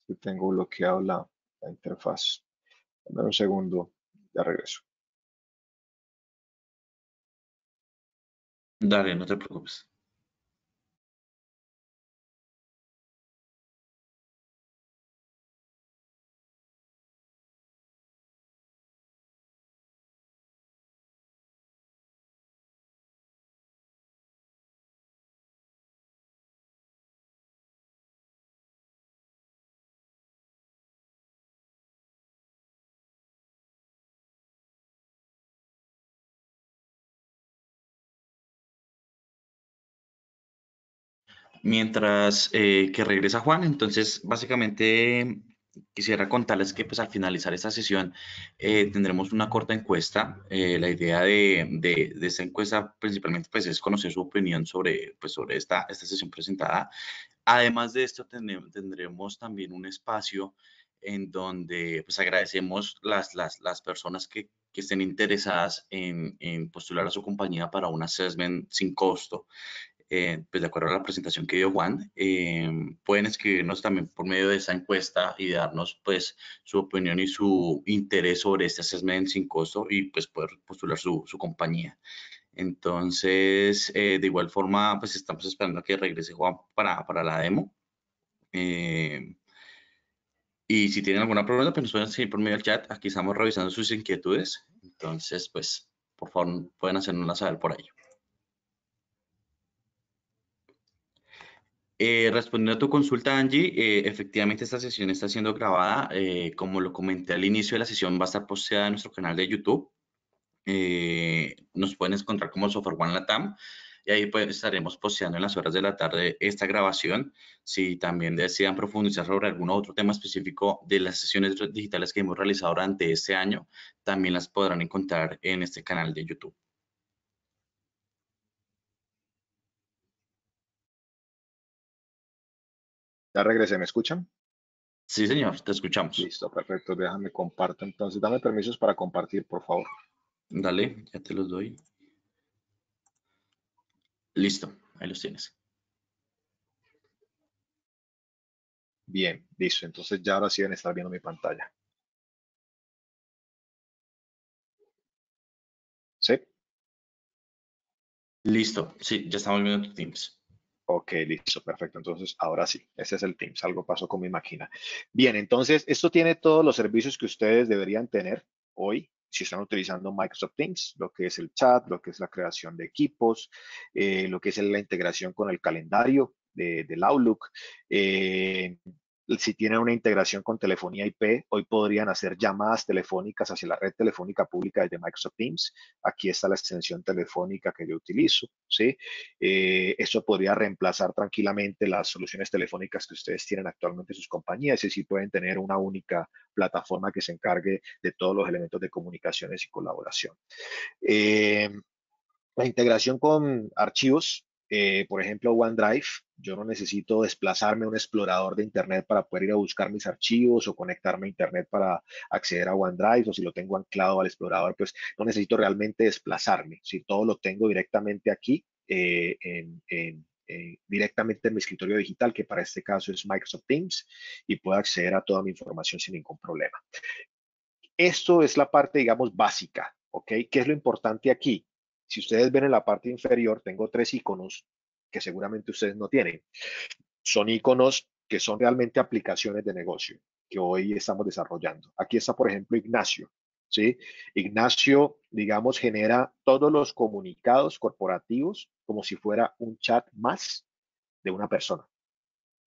que tengo bloqueado la interfaz. Dame un segundo, ya regreso. Dale, no te preocupes. Mientras que regresa Juan, entonces básicamente quisiera contarles que pues al finalizar esta sesión tendremos una corta encuesta. La idea de esta encuesta principalmente pues es conocer su opinión sobre, pues, sobre esta sesión presentada. Además de esto tendremos también un espacio en donde pues agradecemos las personas que estén interesadas en postular a su compañía para un assessment sin costo. Pues de acuerdo a la presentación que dio Juan, pueden escribirnos también por medio de esa encuesta y darnos pues su opinión y su interés sobre este assessment sin costo y pues poder postular su compañía. Entonces, de igual forma, pues estamos esperando a que regrese Juan para la demo. Y si tienen alguna pregunta, pues nos pueden seguir por medio del chat. Aquí estamos revisando sus inquietudes. Entonces, pues, por favor, pueden hacernoslas saber por ahí. Respondiendo a tu consulta, Angie, efectivamente esta sesión está siendo grabada. Como lo comenté al inicio de la sesión, va a estar posteada en nuestro canal de YouTube. Nos pueden encontrar como Software One Latam y ahí pues estaremos posteando en las horas de la tarde esta grabación. Si también desean profundizar sobre algún otro tema específico de las sesiones digitales que hemos realizado durante este año, también las podrán encontrar en este canal de YouTube. Ya regresé, ¿me escuchan? Sí, señor, te escuchamos. Listo, perfecto. Déjame comparto. Entonces, dame permisos para compartir, por favor. Dale, ya te los doy. Listo, ahí los tienes. Bien, listo. Entonces, ya ahora sí deben estar viendo mi pantalla. ¿Sí? Listo, sí, ya estamos viendo tu Teams. Ok, listo, perfecto. Entonces, ahora sí, ese es el Teams. Algo pasó con mi máquina. Bien, entonces, esto tiene todos los servicios que ustedes deberían tener hoy si están utilizando Microsoft Teams, lo que es el chat, lo que es la creación de equipos, lo que es la integración con el calendario del Outlook. eh, si tienen una integración con telefonía IP, hoy podrían hacer llamadas telefónicas hacia la red telefónica pública desde Microsoft Teams. Aquí está la extensión telefónica que yo utilizo, ¿sí? Eso podría reemplazar tranquilamente las soluciones telefónicas que ustedes tienen actualmente en sus compañías y así pueden tener una única plataforma que se encargue de todos los elementos de comunicaciones y colaboración. Eh, la integración con archivos, por ejemplo, OneDrive, yo no necesito desplazarme a un explorador de Internet para poder ir a buscar mis archivos o conectarme a Internet para acceder a OneDrive, o si lo tengo anclado al explorador, pues no necesito realmente desplazarme. Si todo lo tengo directamente aquí, directamente en mi escritorio digital, que para este caso es Microsoft Teams, y puedo acceder a toda mi información sin ningún problema. Esto es la parte, digamos, básica, ¿ok? ¿Qué es lo importante aquí? Si ustedes ven en la parte inferior, tengo tres iconos que seguramente ustedes no tienen. Son iconos que son realmente aplicaciones de negocio que hoy estamos desarrollando. Aquí está, por ejemplo, Ignacio, ¿sí? Ignacio, digamos, genera todos los comunicados corporativos como si fuera un chat más de una persona,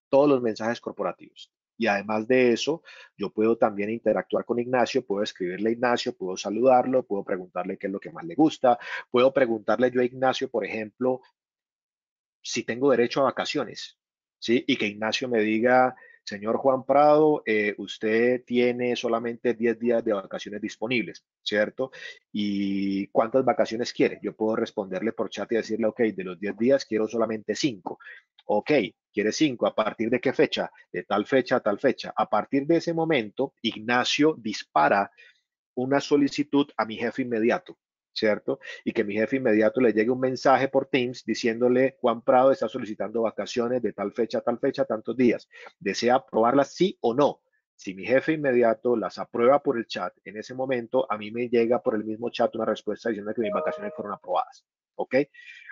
todos los mensajes corporativos. Y además de eso, yo puedo también interactuar con Ignacio, puedo escribirle a Ignacio, puedo saludarlo, puedo preguntarle qué es lo que más le gusta, puedo preguntarle yo a Ignacio, por ejemplo, si tengo derecho a vacaciones, ¿sí? Y que Ignacio me diga, señor Juan Prado, usted tiene solamente 10 días de vacaciones disponibles, ¿cierto? ¿Y cuántas vacaciones quiere? Yo puedo responderle por chat y decirle, ok, de los 10 días quiero solamente 5. Ok, quiere 5. ¿A partir de qué fecha? De tal fecha a tal fecha. A partir de ese momento, Ignacio dispara una solicitud a mi jefe inmediato, ¿cierto? Y que mi jefe inmediato le llegue un mensaje por Teams diciéndole, Juan Prado está solicitando vacaciones de tal fecha a tal fecha, tantos días. ¿Desea aprobarlas sí o no? Si mi jefe inmediato las aprueba por el chat, en ese momento a mí me llega por el mismo chat una respuesta diciendo que mis vacaciones fueron aprobadas. ¿Ok?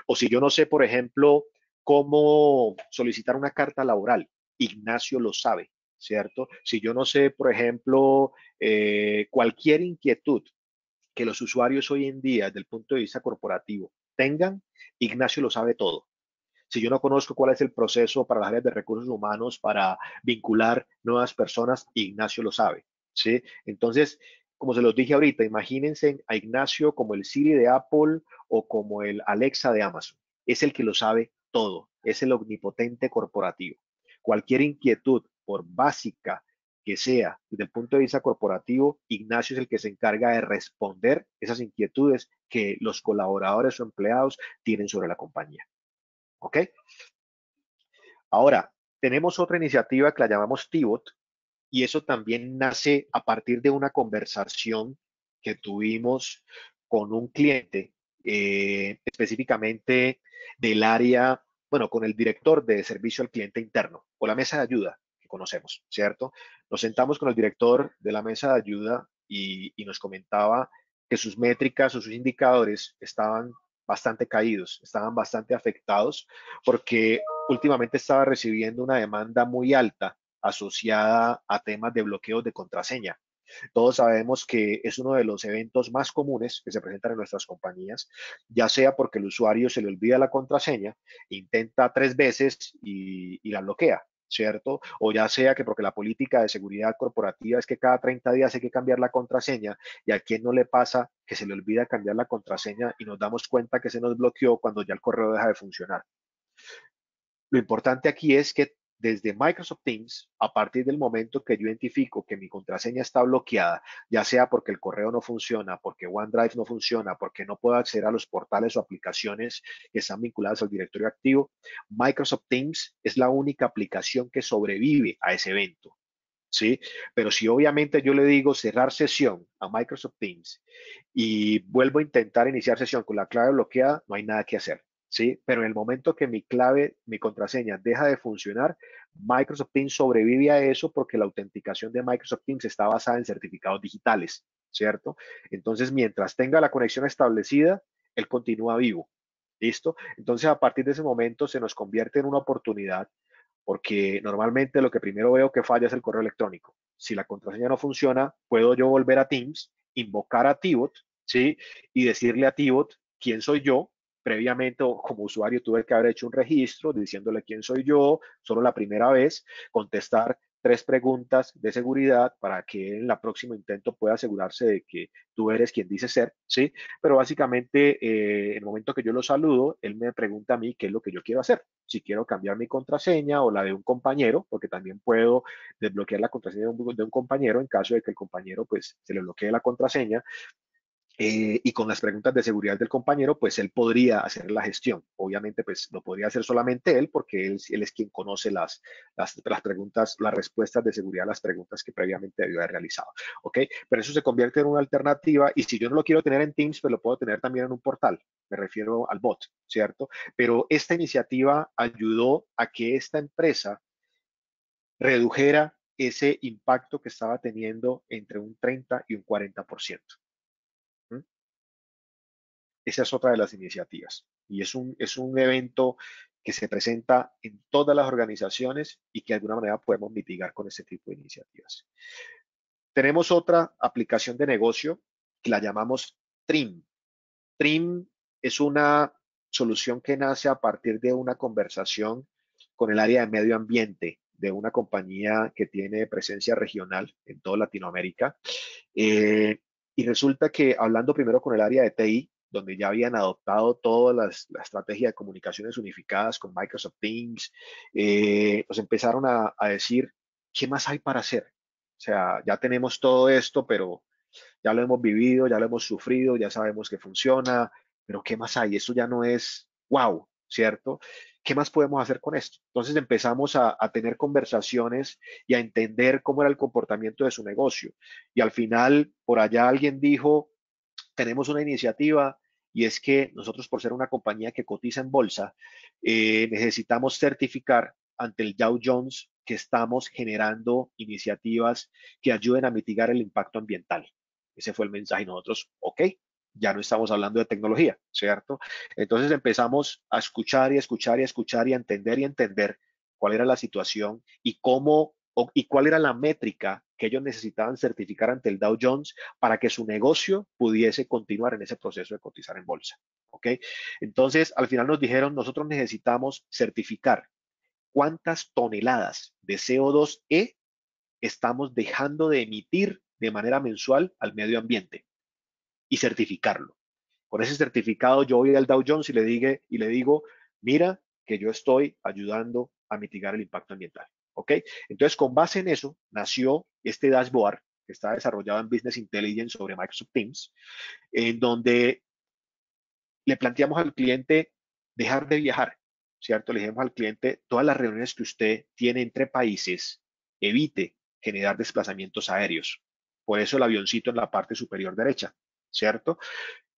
O si yo no sé, por ejemplo, cómo solicitar una carta laboral, Ignacio lo sabe, ¿cierto? Si yo no sé, por ejemplo, cualquier inquietud que los usuarios hoy en día, desde el punto de vista corporativo, tengan, Ignacio lo sabe todo. Si yo no conozco cuál es el proceso para las áreas de recursos humanos para vincular nuevas personas, Ignacio lo sabe, ¿sí? Entonces, como se los dije ahorita, imagínense a Ignacio como el Siri de Apple o como el Alexa de Amazon. Es el que lo sabe todo, es el omnipotente corporativo. Cualquier inquietud, por básica que sea desde el punto de vista corporativo, Ignacio es el que se encarga de responder esas inquietudes que los colaboradores o empleados tienen sobre la compañía. ¿Ok? Ahora, tenemos otra iniciativa que la llamamos Tibot y eso también nace a partir de una conversación que tuvimos con un cliente, específicamente del área, bueno, con el director de servicio al cliente interno o la mesa de ayuda que conocemos, ¿cierto? Nos sentamos con el director de la mesa de ayuda y nos comentaba que sus métricas o sus indicadores estaban bastante caídos, estaban bastante afectados porque últimamente estaba recibiendo una demanda muy alta asociada a temas de bloqueos de contraseña. Todos sabemos que es uno de los eventos más comunes que se presentan en nuestras compañías, ya sea porque el usuario se le olvida la contraseña, intenta 3 veces y la bloquea, ¿cierto? O ya sea que porque la política de seguridad corporativa es que cada 30 días hay que cambiar la contraseña y a quien no le pasa que se le olvida cambiar la contraseña y nos damos cuenta que se nos bloqueó cuando ya el correo deja de funcionar. Lo importante aquí es que desde Microsoft Teams, a partir del momento que yo identifico que mi contraseña está bloqueada, ya sea porque el correo no funciona, porque OneDrive no funciona, porque no puedo acceder a los portales o aplicaciones que están vinculadas al directorio activo, Microsoft Teams es la única aplicación que sobrevive a ese evento. ¿Sí? Pero si obviamente yo le digo cerrar sesión a Microsoft Teams y vuelvo a intentar iniciar sesión con la clave bloqueada, no hay nada que hacer. ¿Sí? Pero en el momento que mi clave, mi contraseña deja de funcionar, Microsoft Teams sobrevive a eso porque la autenticación de Microsoft Teams está basada en certificados digitales, ¿cierto? Entonces, mientras tenga la conexión establecida, él continúa vivo. ¿Listo? Entonces, a partir de ese momento se nos convierte en una oportunidad porque normalmente lo que primero veo que falla es el correo electrónico. Si la contraseña no funciona, puedo yo volver a Teams, invocar a Tibot, ¿sí? Y decirle a Tibot quién soy yo. Previamente, como usuario, tuve que haber hecho un registro diciéndole quién soy yo, solo la primera vez, contestar 3 preguntas de seguridad para que en la próximo intento pueda asegurarse de que tú eres quien dice ser, ¿sí? Pero básicamente, en el momento que yo lo saludo, él me pregunta a mí qué es lo que yo quiero hacer. Si quiero cambiar mi contraseña o la de un compañero, porque también puedo desbloquear la contraseña de un compañero en caso de que el compañero pues se le bloquee la contraseña. Y con las preguntas de seguridad del compañero, pues él podría hacer la gestión. Obviamente, pues lo podría hacer solamente él, porque él es quien conoce las preguntas, las respuestas de seguridad a las preguntas que previamente debió haber realizado. ¿Ok? Pero eso se convierte en una alternativa y si yo no lo quiero tener en Teams, pues lo puedo tener también en un portal. Me refiero al bot, ¿cierto? Pero esta iniciativa ayudó a que esta empresa redujera ese impacto que estaba teniendo entre un 30 y un 40%. ¿Mm? Esa es otra de las iniciativas. Y es un evento que se presenta en todas las organizaciones y que de alguna manera podemos mitigar con este tipo de iniciativas. Tenemos otra aplicación de negocio que la llamamos Trim. Trim es una solución que nace a partir de una conversación con el área de medio ambiente de una compañía que tiene presencia regional en toda Latinoamérica. Eh, y resulta que hablando primero con el área de TI, donde ya habían adoptado toda la estrategia de comunicaciones unificadas con Microsoft Teams, nos empezaron a decir, ¿qué más hay para hacer? O sea, ya tenemos todo esto, pero ya lo hemos vivido, ya lo hemos sufrido, ya sabemos que funciona, pero ¿qué más hay? Eso ya no es wow, ¿cierto? ¿Qué más podemos hacer con esto? Entonces empezamos a tener conversaciones y a entender cómo era el comportamiento de su negocio. Y al final, por allá alguien dijo, tenemos una iniciativa y es que nosotros, por ser una compañía que cotiza en bolsa, necesitamos certificar ante el Dow Jones que estamos generando iniciativas que ayuden a mitigar el impacto ambiental. Ese fue el mensaje y nosotros, ok, ya no estamos hablando de tecnología, ¿cierto? Entonces empezamos a escuchar y escuchar y escuchar y entender cuál era la situación y cómo y cuál era la métrica que ellos necesitaban certificar ante el Dow Jones para que su negocio pudiese continuar en ese proceso de cotizar en bolsa. ¿Ok? Entonces, al final nos dijeron, nosotros necesitamos certificar cuántas toneladas de CO2e estamos dejando de emitir de manera mensual al medio ambiente y certificarlo. Con ese certificado yo voy al Dow Jones y le digo, mira que yo estoy ayudando a mitigar el impacto ambiental. ¿Ok? Entonces, con base en eso, nació este dashboard que está desarrollado en Business Intelligence sobre Microsoft Teams, en donde le planteamos al cliente dejar de viajar, ¿cierto? Le dijimos al cliente, todas las reuniones que usted tiene entre países, evite generar desplazamientos aéreos. Por eso el avioncito en la parte superior derecha, ¿cierto?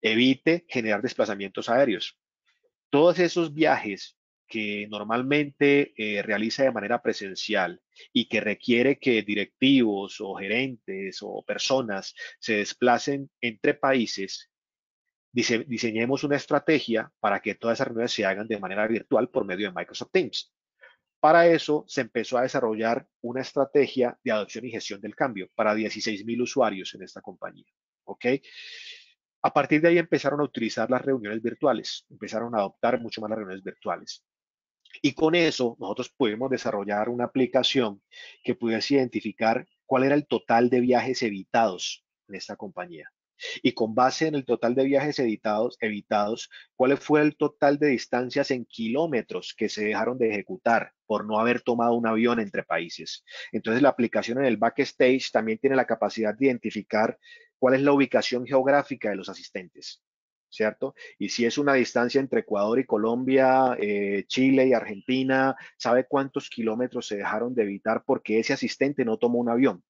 Evite generar desplazamientos aéreos. Todos esos viajes que normalmente realiza de manera presencial y que requiere que directivos o gerentes o personas se desplacen entre países, diseñemos una estrategia para que todas esas reuniones se hagan de manera virtual por medio de Microsoft Teams. Para eso se empezó a desarrollar una estrategia de adopción y gestión del cambio para 16,000 usuarios en esta compañía. ¿Ok? A partir de ahí empezaron a utilizar las reuniones virtuales, empezaron a adoptar mucho más las reuniones virtuales. Y con eso nosotros pudimos desarrollar una aplicación que pudiese identificar cuál era el total de viajes evitados en esta compañía. Y con base en el total de viajes evitados, cuál fue el total de distancias en kilómetros que se dejaron de ejecutar por no haber tomado un avión entre países. Entonces la aplicación en el backstage también tiene la capacidad de identificar cuál es la ubicación geográfica de los asistentes, ¿cierto? Y si es una distancia entre Ecuador y Colombia, Chile y Argentina, sabe cuántos kilómetros se dejaron de evitar porque ese asistente no tomó un avión,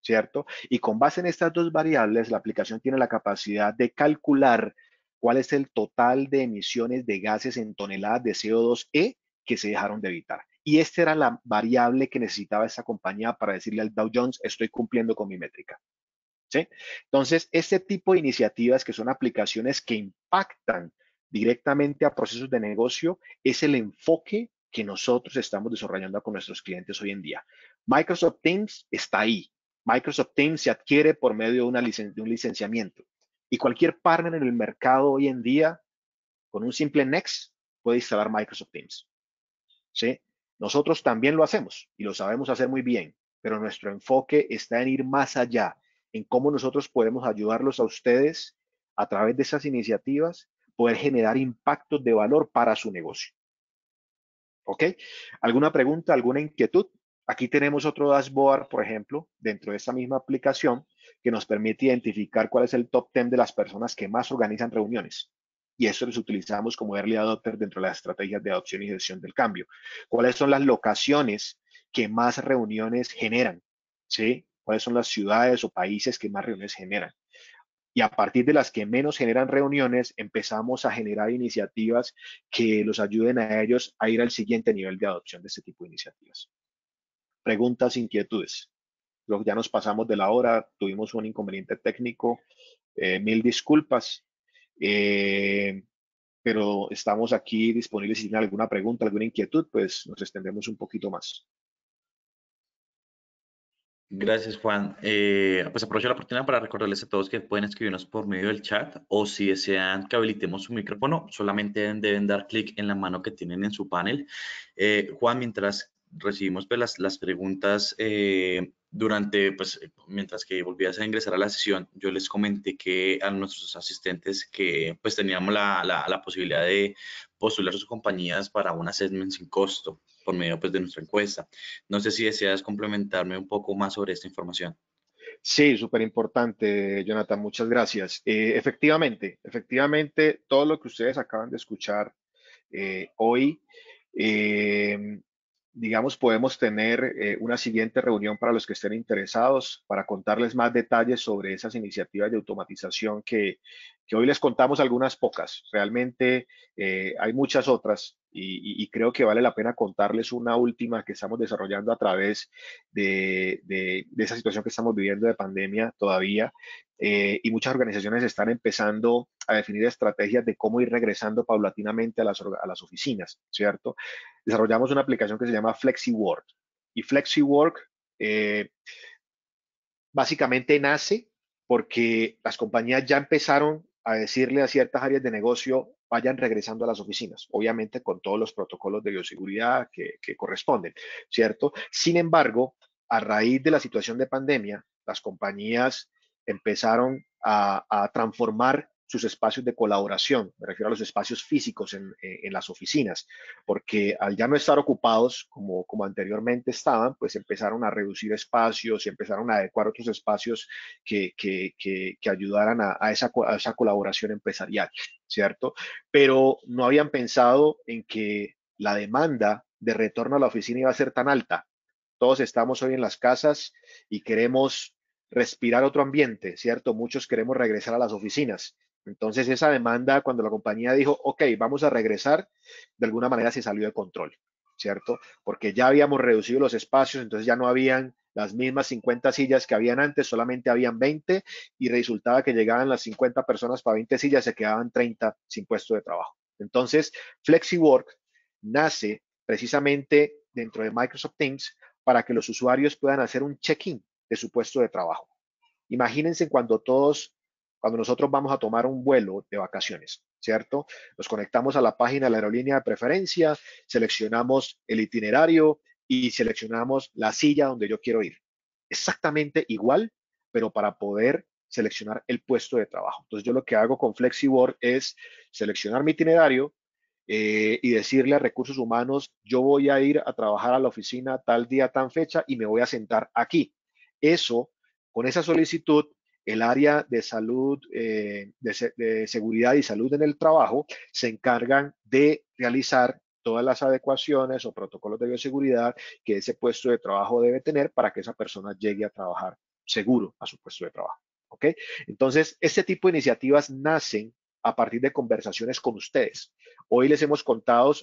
¿cierto? Y con base en estas dos variables, la aplicación tiene la capacidad de calcular cuál es el total de emisiones de gases en toneladas de CO2e que se dejaron de evitar. Y esta era la variable que necesitaba esta compañía para decirle al Dow Jones, estoy cumpliendo con mi métrica. ¿Sí? Entonces, este tipo de iniciativas que son aplicaciones que impactan directamente a procesos de negocio es el enfoque que nosotros estamos desarrollando con nuestros clientes hoy en día. Microsoft Teams está ahí. Microsoft Teams se adquiere por medio de un licenciamiento. Y cualquier partner en el mercado hoy en día, con un simple Next, puede instalar Microsoft Teams. ¿Sí? Nosotros también lo hacemos y lo sabemos hacer muy bien, pero nuestro enfoque está en ir más allá, en cómo nosotros podemos ayudarlos a ustedes a través de esas iniciativas, poder generar impactos de valor para su negocio. ¿Ok? ¿Alguna pregunta, alguna inquietud? Aquí tenemos otro dashboard, por ejemplo, dentro de esta misma aplicación que nos permite identificar cuál es el top 10 de las personas que más organizan reuniones. Y eso los utilizamos como early adopter dentro de las estrategias de adopción y gestión del cambio. ¿Cuáles son las locaciones que más reuniones generan? ¿Sí? ¿Cuáles son las ciudades o países que más reuniones generan? Y a partir de las que menos generan reuniones, empezamos a generar iniciativas que los ayuden a ellos a ir al siguiente nivel de adopción de este tipo de iniciativas. Preguntas, inquietudes. Creo que ya nos pasamos de la hora, tuvimos un inconveniente técnico, mil disculpas, eh, pero estamos aquí disponibles si tienen alguna pregunta, alguna inquietud, pues nos extendemos un poquito más. Gracias, Juan. Pues aprovecho la oportunidad para recordarles a todos que pueden escribirnos por medio del chat o si desean que habilitemos su micrófono, solamente deben dar clic en la mano que tienen en su panel. Juan, mientras recibimos pues, las preguntas mientras que volvías a ingresar a la sesión, yo les comenté que a nuestros asistentes que pues teníamos la posibilidad de postular sus compañías para un assessment sin costo por medio pues, de nuestra encuesta. No sé si deseas complementarme un poco más sobre esta información. Sí, súper importante, Jonathan, muchas gracias. Efectivamente, todo lo que ustedes acaban de escuchar hoy, eh, digamos, podemos tener una siguiente reunión para los que estén interesados para contarles más detalles sobre esas iniciativas de automatización que hoy les contamos algunas pocas. Realmente hay muchas otras y creo que vale la pena contarles una última que estamos desarrollando a través de esa situación que estamos viviendo de pandemia todavía. Y muchas organizaciones están empezando a definir estrategias de cómo ir regresando paulatinamente a las oficinas, ¿cierto? Desarrollamos una aplicación que se llama FlexiWork. Y FlexiWork eh, básicamente nace porque las compañías ya empezaron a decirle a ciertas áreas de negocio, vayan regresando a las oficinas, obviamente con todos los protocolos de bioseguridad que corresponden, ¿cierto? Sin embargo, a raíz de la situación de pandemia, las compañías empezaron a transformar sus espacios de colaboración, me refiero a los espacios físicos en las oficinas, porque al ya no estar ocupados como anteriormente estaban, pues empezaron a reducir espacios y empezaron a adecuar otros espacios que ayudaran a esa colaboración empresarial, ¿cierto? Pero no habían pensado en que la demanda de retorno a la oficina iba a ser tan alta. Todos estamos hoy en las casas y queremos respirar otro ambiente, ¿cierto? Muchos queremos regresar a las oficinas. Entonces esa demanda, cuando la compañía dijo, ok, vamos a regresar, de alguna manera se salió de control, ¿cierto? Porque ya habíamos reducido los espacios, entonces ya no habían las mismas 50 sillas que habían antes, solamente habían 20 y resultaba que llegaban las 50 personas para 20 sillas, se quedaban 30 sin puesto de trabajo. Entonces, FlexiWork nace precisamente dentro de Microsoft Teams para que los usuarios puedan hacer un check-in de su puesto de trabajo. Imagínense cuando nosotros vamos a tomar un vuelo de vacaciones, ¿cierto? Nos conectamos a la página de la aerolínea de preferencia, seleccionamos el itinerario y seleccionamos la silla donde yo quiero ir. Exactamente igual, pero para poder seleccionar el puesto de trabajo. Entonces yo lo que hago con FlexiWork es seleccionar mi itinerario y decirle a recursos humanos, yo voy a ir a trabajar a la oficina tal día, tan fecha y me voy a sentar aquí. Eso, con esa solicitud, el área de salud, de seguridad y salud en el trabajo se encargan de realizar todas las adecuaciones o protocolos de bioseguridad que ese puesto de trabajo debe tener para que esa persona llegue a trabajar seguro a su puesto de trabajo. ¿Ok? Entonces, este tipo de iniciativas nacen a partir de conversaciones con ustedes. Hoy les hemos contado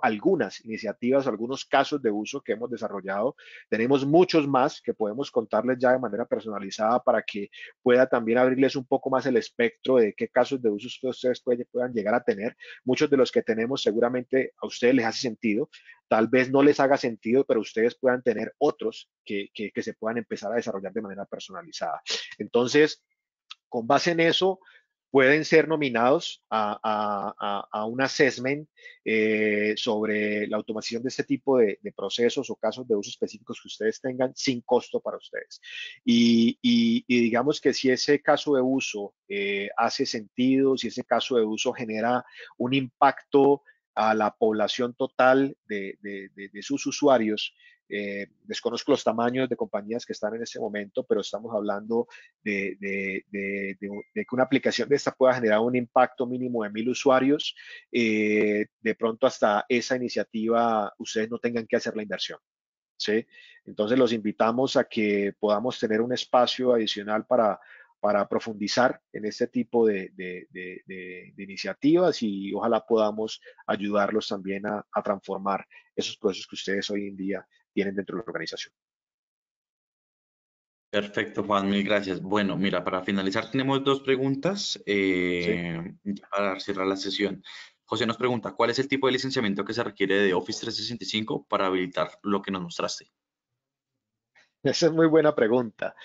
algunas iniciativas, algunos casos de uso que hemos desarrollado. Tenemos muchos más que podemos contarles ya de manera personalizada para que pueda también abrirles un poco más el espectro de qué casos de uso ustedes puedan llegar a tener. Muchos de los que tenemos seguramente a ustedes les hace sentido. Tal vez no les haga sentido, pero ustedes puedan tener otros que se puedan empezar a desarrollar de manera personalizada. Entonces, con base en eso, pueden ser nominados a un assessment sobre la automatización de este tipo de procesos o casos de uso específicos que ustedes tengan sin costo para ustedes. Y digamos que si ese caso de uso hace sentido, si ese caso de uso genera un impacto a la población total de sus usuarios, desconozco los tamaños de compañías que están en este momento, pero estamos hablando de que una aplicación de esta pueda generar un impacto mínimo de 1,000 usuarios, de pronto hasta esa iniciativa ustedes no tengan que hacer la inversión. ¿Sí? Entonces los invitamos a que podamos tener un espacio adicional para profundizar en este tipo de iniciativas y ojalá podamos ayudarlos también a transformar esos procesos que ustedes hoy en día tienen dentro de la organización. Perfecto, Juan, mil gracias. Bueno, mira, para finalizar tenemos dos preguntas ¿Sí? ya para cerrar la sesión. José nos pregunta, ¿cuál es el tipo de licenciamiento que se requiere de Office 365 para habilitar lo que nos mostraste? Esa es muy buena pregunta,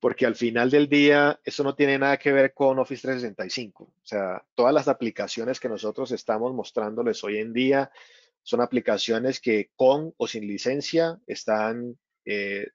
porque al final del día eso no tiene nada que ver con Office 365. O sea, todas las aplicaciones que nosotros estamos mostrándoles hoy en día son aplicaciones que con o sin licencia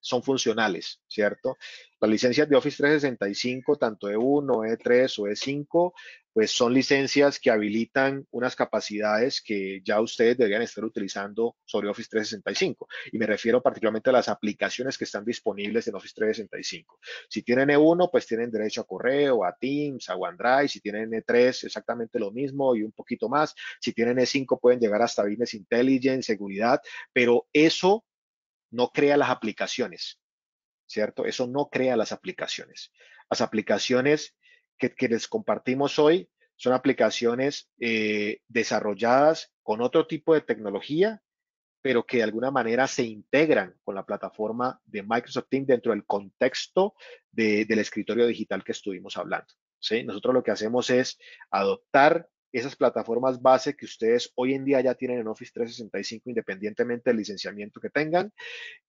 son funcionales, ¿cierto? Las licencias de Office 365, tanto E1, E3 o E5, pues son licencias que habilitan unas capacidades que ya ustedes deberían estar utilizando sobre Office 365. Y me refiero particularmente a las aplicaciones que están disponibles en Office 365. Si tienen E1, pues tienen derecho a correo, a Teams, a OneDrive. Si tienen E3, exactamente lo mismo y un poquito más. Si tienen E5, pueden llegar hasta Business Intelligence, seguridad, pero eso no crea las aplicaciones, ¿cierto? Eso no crea las aplicaciones. Las aplicaciones que les compartimos hoy son aplicaciones desarrolladas con otro tipo de tecnología, pero que de alguna manera se integran con la plataforma de Microsoft Teams dentro del contexto del escritorio digital que estuvimos hablando. ¿Sí? Nosotros lo que hacemos es adoptar esas plataformas base que ustedes hoy en día ya tienen en Office 365, independientemente del licenciamiento que tengan.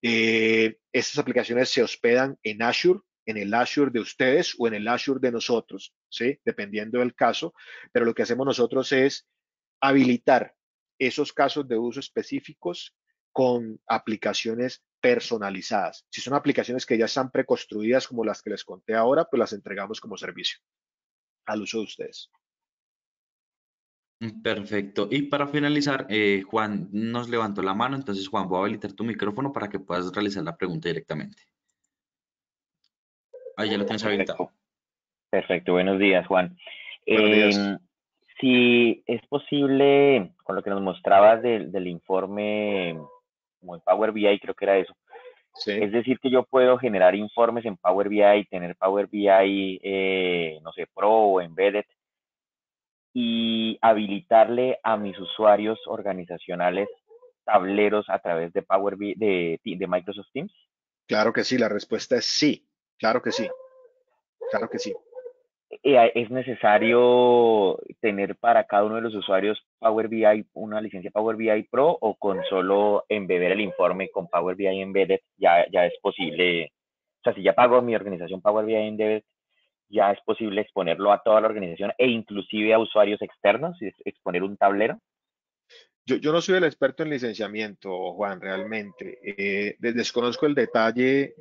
Estas aplicaciones se hospedan en Azure, en el Azure de ustedes o en el Azure de nosotros, ¿sí? Dependiendo del caso. Pero lo que hacemos nosotros es habilitar esos casos de uso específicos con aplicaciones personalizadas. Si son aplicaciones que ya están preconstruidas como las que les conté ahora, pues las entregamos como servicio al uso de ustedes. Perfecto. Y para finalizar, Juan nos levantó la mano, entonces Juan, voy a habilitar tu micrófono para que puedas realizar la pregunta directamente. Ahí ya lo tienes habilitado. Perfecto, perfecto. Buenos días, Juan. Buenos días. Si es posible, con lo que nos mostrabas del informe, como en Power BI, creo que era eso. Sí. Es decir, que yo puedo generar informes en Power BI, tener Power BI, no sé, Pro o Embedded, y habilitarle a mis usuarios organizacionales tableros a través de Power BI, de Microsoft Teams. Claro que sí, la respuesta es sí. Claro que sí. Claro que sí. ¿Es necesario tener para cada uno de los usuarios Power BI una licencia Power BI Pro o con solo embeber el informe con Power BI Embedded ya es posible? O sea, si ya pago mi organización Power BI Embedded, ya es posible exponerlo a toda la organización e inclusive a usuarios externos, exponer un tablero. Yo no soy el experto en licenciamiento, Juan, realmente. Desconozco el detalle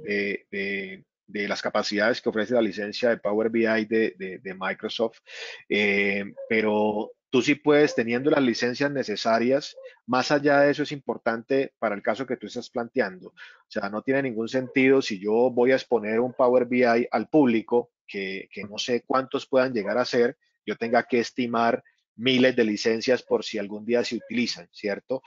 de las capacidades que ofrece la licencia de Power BI de Microsoft, pero tú sí puedes, teniendo las licencias necesarias, más allá de eso es importante para el caso que tú estás planteando. O sea, no tiene ningún sentido si yo voy a exponer un Power BI al público, que no sé cuántos puedan llegar a ser, yo tenga que estimar miles de licencias por si algún día se utilizan, ¿cierto?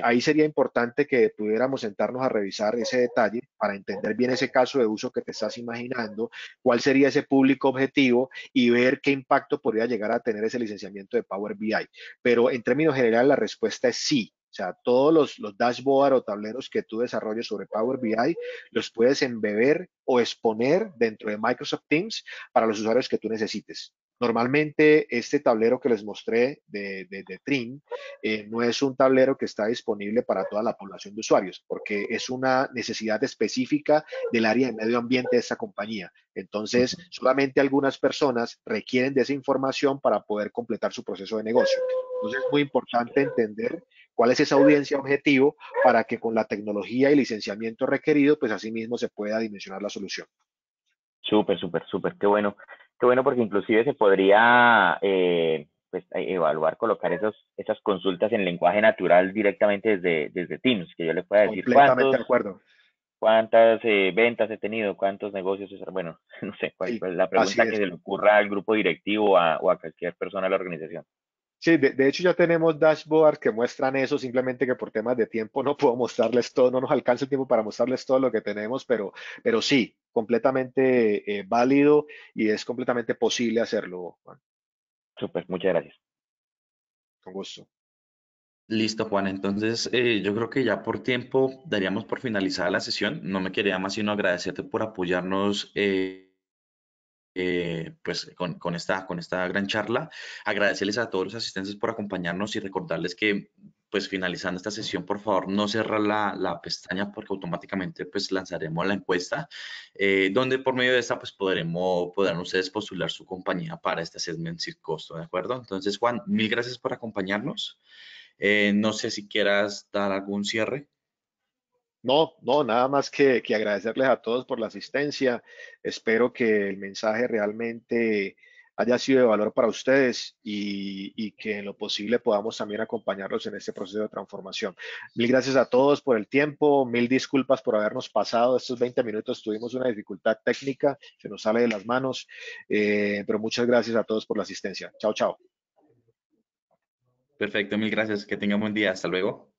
Ahí sería importante que pudiéramos sentarnos a revisar ese detalle para entender bien ese caso de uso que te estás imaginando, cuál sería ese público objetivo y ver qué impacto podría llegar a tener ese licenciamiento de Power BI. Pero en términos generales la respuesta es sí. O sea, todos los dashboards o tableros que tú desarrolles sobre Power BI los puedes embeber o exponer dentro de Microsoft Teams para los usuarios que tú necesites. Normalmente este tablero que les mostré de Trim no es un tablero que está disponible para toda la población de usuarios, porque es una necesidad específica del área de medio ambiente de esta compañía. Entonces, solamente algunas personas requieren de esa información para poder completar su proceso de negocio. Entonces, es muy importante entender cuál es esa audiencia objetivo para que con la tecnología y licenciamiento requerido, pues asimismo se pueda dimensionar la solución. Súper, súper, súper, qué bueno porque inclusive se podría pues, evaluar, colocar esas consultas en lenguaje natural directamente desde Teams, que yo le pueda decir Completamente de acuerdo. cuántas ventas he tenido, cuántos negocios, bueno, no sé, Sí, la así pregunta que es. se le ocurra al grupo directivo o a cualquier persona de la organización. Sí, de hecho ya tenemos dashboards que muestran eso, simplemente que por temas de tiempo no puedo mostrarles todo, no nos alcanza el tiempo para mostrarles todo lo que tenemos, pero sí, completamente válido y es completamente posible hacerlo, Juan, Súper, muchas gracias. con gusto. Listo, Juan. Entonces, yo creo que ya por tiempo daríamos por finalizada la sesión. No me quería más sino agradecerte por apoyarnos pues con esta gran charla. Agradecerles a todos los asistentes por acompañarnos y recordarles que pues finalizando esta sesión, por favor, no cerrar la pestaña porque automáticamente pues lanzaremos la encuesta, donde por medio de esta pues podrán ustedes postular su compañía para este assessment sin costo, ¿de acuerdo? Entonces, Juan, mil gracias por acompañarnos. No sé si quieras dar algún cierre. No, nada más que agradecerles a todos por la asistencia. Espero que el mensaje realmente haya sido de valor para ustedes y que en lo posible podamos también acompañarlos en este proceso de transformación. Mil gracias a todos por el tiempo, mil disculpas por habernos pasado estos 20 minutos. Tuvimos una dificultad técnica, se nos sale de las manos, pero muchas gracias a todos por la asistencia. Chao, chao. Perfecto, mil gracias. Que tengan buen día. Hasta luego.